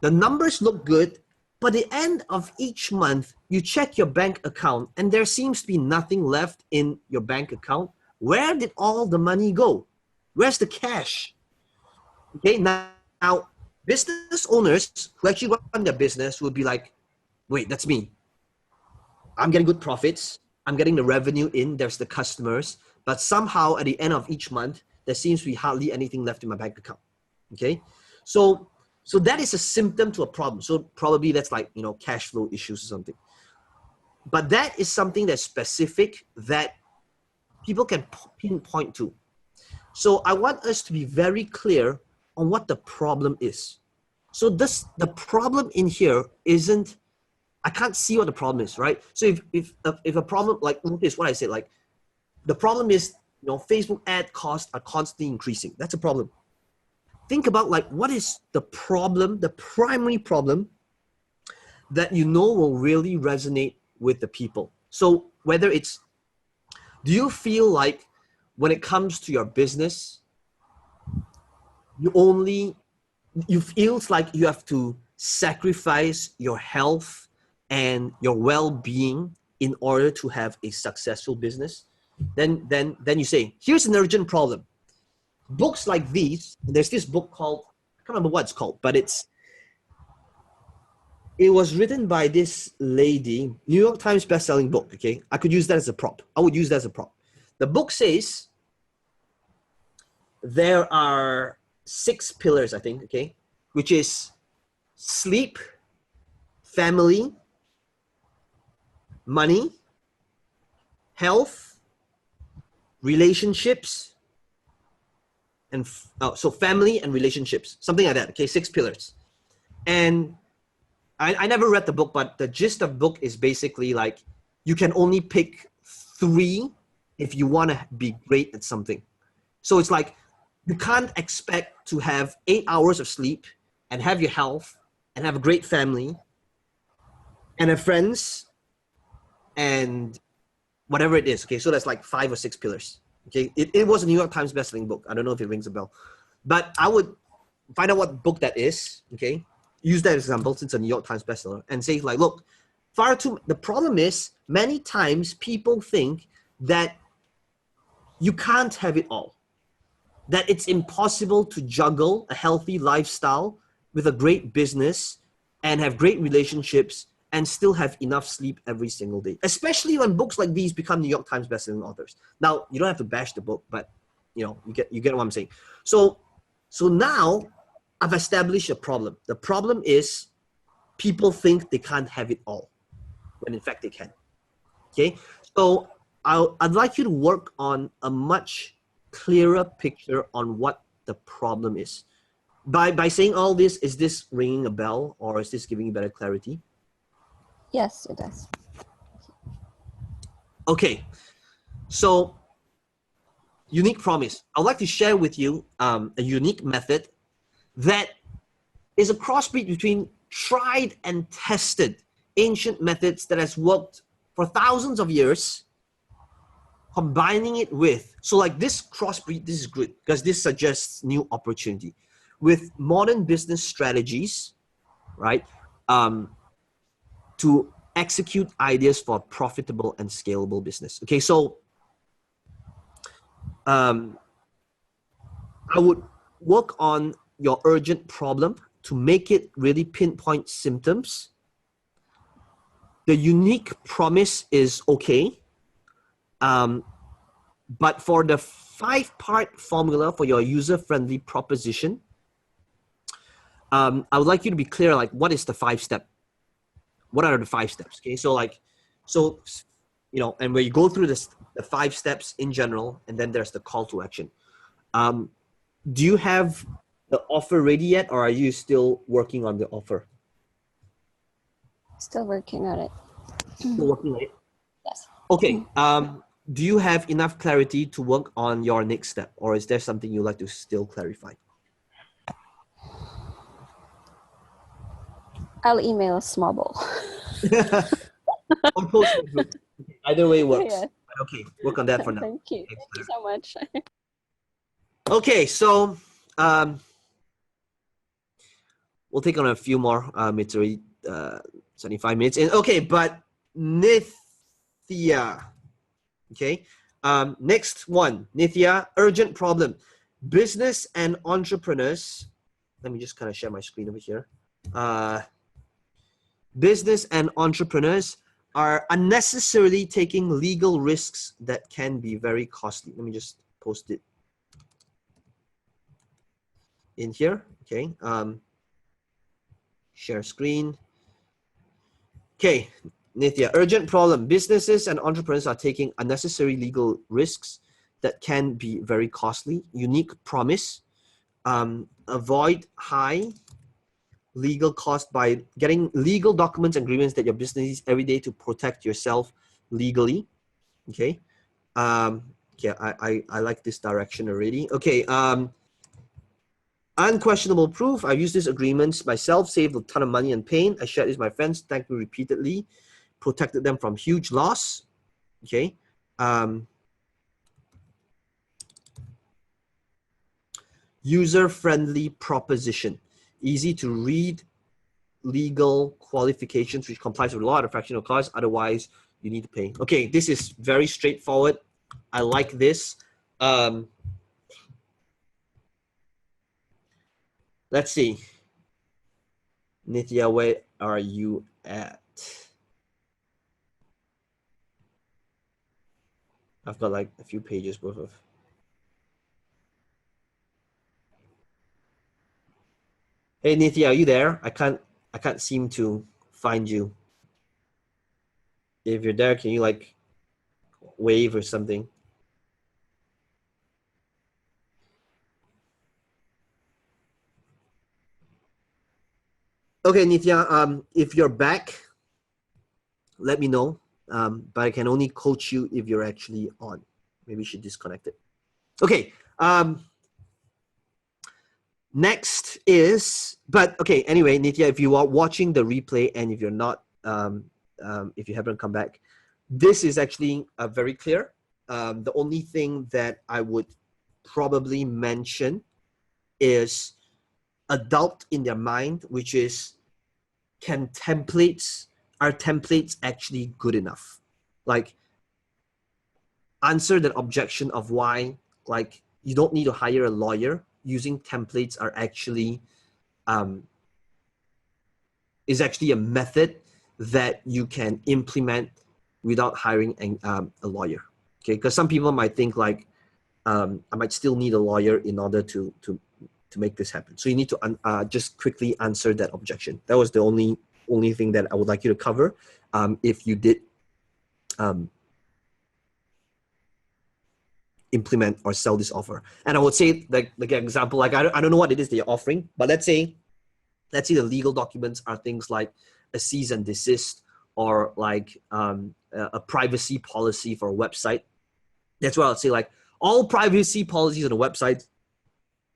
the numbers look good, but at the end of each month, you check your bank account and there seems to be nothing left in your bank account? Where did all the money go? Where's the cash? Okay, now business owners who actually run their business would be like, wait, that's me. I'm getting good profits. I'm getting the revenue in. There's the customers. But somehow at the end of each month, there seems to be hardly anything left in my bank account. Okay. So that is a symptom to a problem. So probably that's like, cash flow issues or something. But that is something that's specific that people can pinpoint to. So I want us to be very clear on what the problem is. So the problem in here isn't, I can't see what the problem is, right? So if a problem, like notice what I said, like the problem is, Facebook ad costs are constantly increasing. That's a problem. Think about like, what is the problem, the primary problem that will really resonate with the people? So whether it's, do you feel like when it comes to your business, you feels like you have to sacrifice your health and your well-being in order to have a successful business? Then you say, here's an urgent problem. Books like these, there's this book called, I can't remember what it's called, but it was written by this lady, New York Times best-selling book. Okay, I could use that as a prop. I would use that as a prop. The book says there are 6 pillars, I think, okay, which is sleep, family, money, health, relationships, and so family and relationships, something like that. Okay, 6 pillars. And I never read the book, but the gist of the book is basically like you can only pick 3 if you want to be great at something. So it's like you can't expect to have 8 hours of sleep and have your health and have a great family and have friends and whatever it is. Okay, so that's like 5 or 6 pillars. Okay, it was a New York Times bestselling book. I don't know if it rings a bell, but I would find out what book that is. Okay, use that example since it's a New York Times bestseller and say like, look, the problem is many times people think that you can't have it all, that it's impossible to juggle a healthy lifestyle with a great business and have great relationships and still have enough sleep every single day, especially when books like these become New York Times bestselling authors. Now, you don't have to bash the book, but you get what I'm saying. So now I've established a problem. The problem is people think they can't have it all, when in fact they can. Okay, so I'd like you to work on a much clearer picture on what the problem is. By saying all this, is this ringing a bell, or is this giving you better clarity? Yes, it does. Okay, so unique promise. I'd like to share with you a unique method that is a crossbreed between tried and tested ancient methods that has worked for thousands of years, combining it with, so like this crossbreed, this is good because this suggests new opportunity with modern business strategies, right? To execute ideas for profitable and scalable business. Okay, so I would work on your urgent problem to make it really pinpoint symptoms. The unique promise is okay. But for the 5-part formula for your user-friendly proposition, I would like you to be clear, like, what is the 5-step? What are the 5 steps? Okay, so you know, and where you go through this, the 5 steps in general, and then there's the call to action. Do you have the offer ready yet, or are you still working on the offer? Still working on it. Still working on it? Yes. Okay. Do you have enough clarity to work on your next step, or is there something you'd like to still clarify? I'll email Smobble. Or post in the group. Either way works. Yeah. But okay, work on that for now. Thank you. Thanks, Thank you Claire. so much. Okay, so we'll take on a few more. It's already 75 minutes in. Okay, but Nithya. Okay, next one, Nithya, urgent problem. Business and entrepreneurs. Let me just kind of share my screen over here. Business and entrepreneurs are unnecessarily taking legal risks that can be very costly. Let me just post it in here. Okay. Share screen. Okay, Nithya, urgent problem. Businesses and entrepreneurs are taking unnecessary legal risks that can be very costly. Unique promise. Avoid high legal cost by getting legal documents and agreements that your business needs every day to protect yourself legally. Okay. Yeah, I like this direction already. Okay. Unquestionable proof. I've used these agreements myself, saved a ton of money and pain. I shared this with my friends, thanked me repeatedly, protected them from huge loss. Okay. User-friendly proposition. Easy to read legal qualifications which complies with a lot of fractional clause. Otherwise, you need to pay. Okay, this is very straightforward. I like this. Let's see. Nithya, where are you at? I've got like a few pages worth of. Hey Nithya, are you there? I can't seem to find you. If you're there, can you like wave or something? Okay, Nithya, if you're back, let me know. But I can only coach you if you're actually on. Maybe you should disconnect it. Okay. Next is, but okay, anyway, Nithya, if you are watching the replay and if you're not, if you haven't come back, this is actually very clear. The only thing that I would probably mention is a doubt in their mind, which is, are templates actually good enough? Like, answer that objection of why, like, you don't need to hire a lawyer. Using templates are actually, is actually a method that you can implement without hiring a lawyer. Okay, because some people might think like, I might still need a lawyer in order to make this happen. So you need to just quickly answer that objection. That was the only thing that I would like you to cover. if you did implement or sell this offer. And I would say, like an example, like I don't know what it is that you're offering, but let's say the legal documents are things like a cease and desist, or like a privacy policy for a website. That's what I'd say. Like all privacy policies on a website,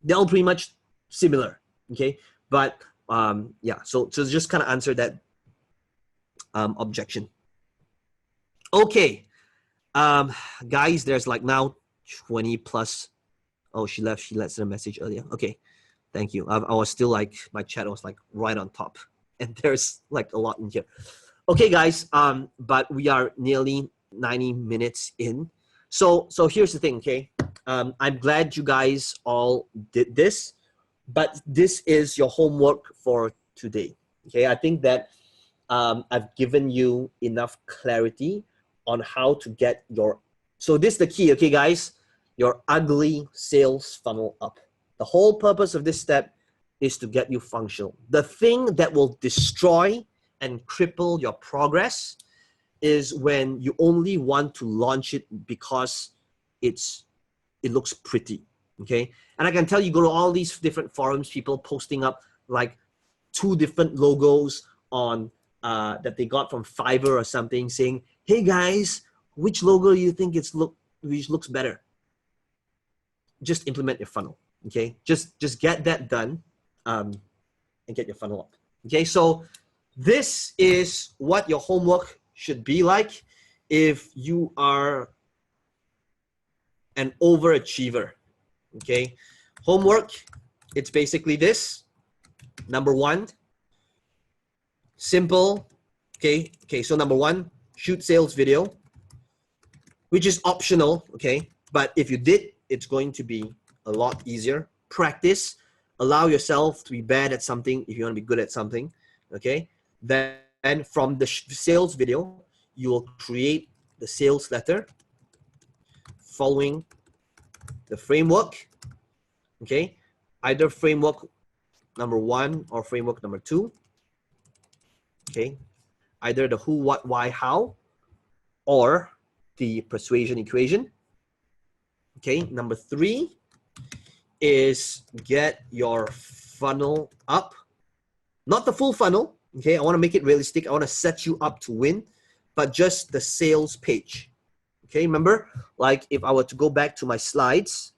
they're all pretty much similar. Okay, but yeah. So just kind of answer that objection. Okay, guys, there's like now 20 plus. Oh, she left. She left a message earlier. Okay, thank you. I was still like, my chat was like right on top, and there's like a lot in here. Okay, guys. But we are nearly 90 minutes in. So here's the thing. Okay, I'm glad you guys all did this, but this is your homework for today. Okay, I think that I've given you enough clarity on how to get your. So this is the key. Okay, guys. Your ugly sales funnel up. The whole purpose of this step is to get you functional. The thing that will destroy and cripple your progress is when you only want to launch it because it looks pretty, okay? And I can tell you, go to all these different forums, people posting up like 2 different logos on that they got from Fiverr or something, saying, "Hey guys, which logo do you think which looks better?" Just implement your funnel, okay? Just get that done and get your funnel up, okay? So this is what your homework should be like if you are an overachiever, okay? Homework, it's basically this. Number 1, simple, okay? So number 1, shoot sales video, which is optional, okay? But if you did, it's going to be a lot easier. Practice. Allow yourself to be bad at something if you want to be good at something, okay? Then from the sales video, you will create the sales letter following the framework, okay? Either framework number 1 or framework number 2, okay? Either the who, what, why, how, or the persuasion equation. Okay, number 3 is get your funnel up. Not the full funnel, okay? I want to make it realistic. I want to set you up to win, but just the sales page. Okay, remember, like if I were to go back to my slides,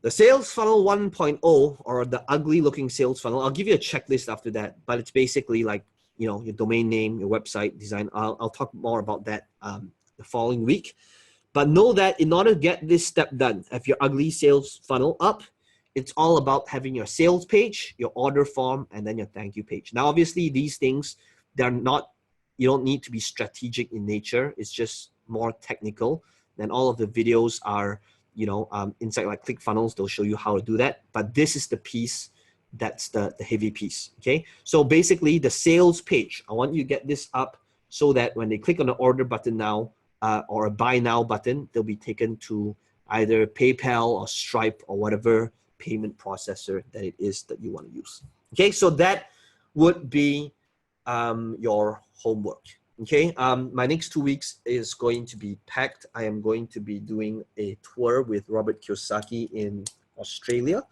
the sales funnel 1.0, or the ugly looking sales funnel, I'll give you a checklist after that, but it's basically like, you know, your domain name, your website design. I'll talk more about that the following week. But know that in order to get this step done, have your ugly sales funnel up, it's all about having your sales page, your order form, and then your thank you page. Now, obviously, these things, they're not, you don't need to be strategic in nature. It's just more technical. Then all of the videos are, you know, inside like ClickFunnels, they'll show you how to do that. But this is the piece that's the heavy piece, okay? So basically, the sales page, I want you to get this up so that when they click on the order button now, or a buy now button, they'll be taken to either PayPal or Stripe or whatever payment processor that it is that you want to use. Okay, so that would be your homework. Okay, my next 2 weeks is going to be packed. I am going to be doing a tour with Robert Kiyosaki in Australia.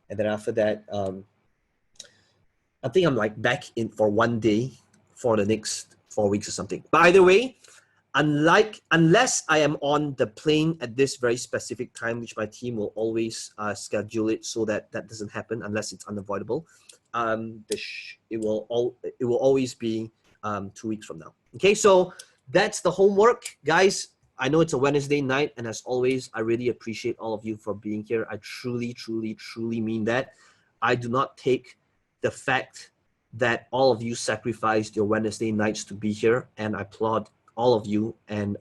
And then after that, I think I'm like back in for 1 day for the next 4 weeks or something. But either way, unless I am on the plane at this very specific time, which my team will always schedule it so that that doesn't happen unless it's unavoidable, it will always be 2 weeks from now. Okay, so that's the homework, guys. I know it's a Wednesday night, and as always, I really appreciate all of you for being here. I truly, truly, truly mean that. I do not take the fact that all of you sacrificed your Wednesday nights to be here, and I applaud all of you, and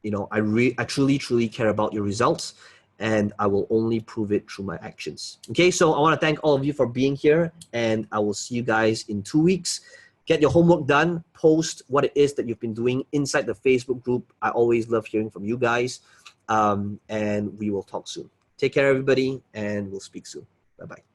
you know, I truly, truly care about your results, and I will only prove it through my actions. Okay, so I want to thank all of you for being here, and I will see you guys in 2 weeks. Get your homework done, post what it is that you've been doing inside the Facebook group. I always love hearing from you guys, and we will talk soon. Take care, everybody, and we'll speak soon. Bye-bye.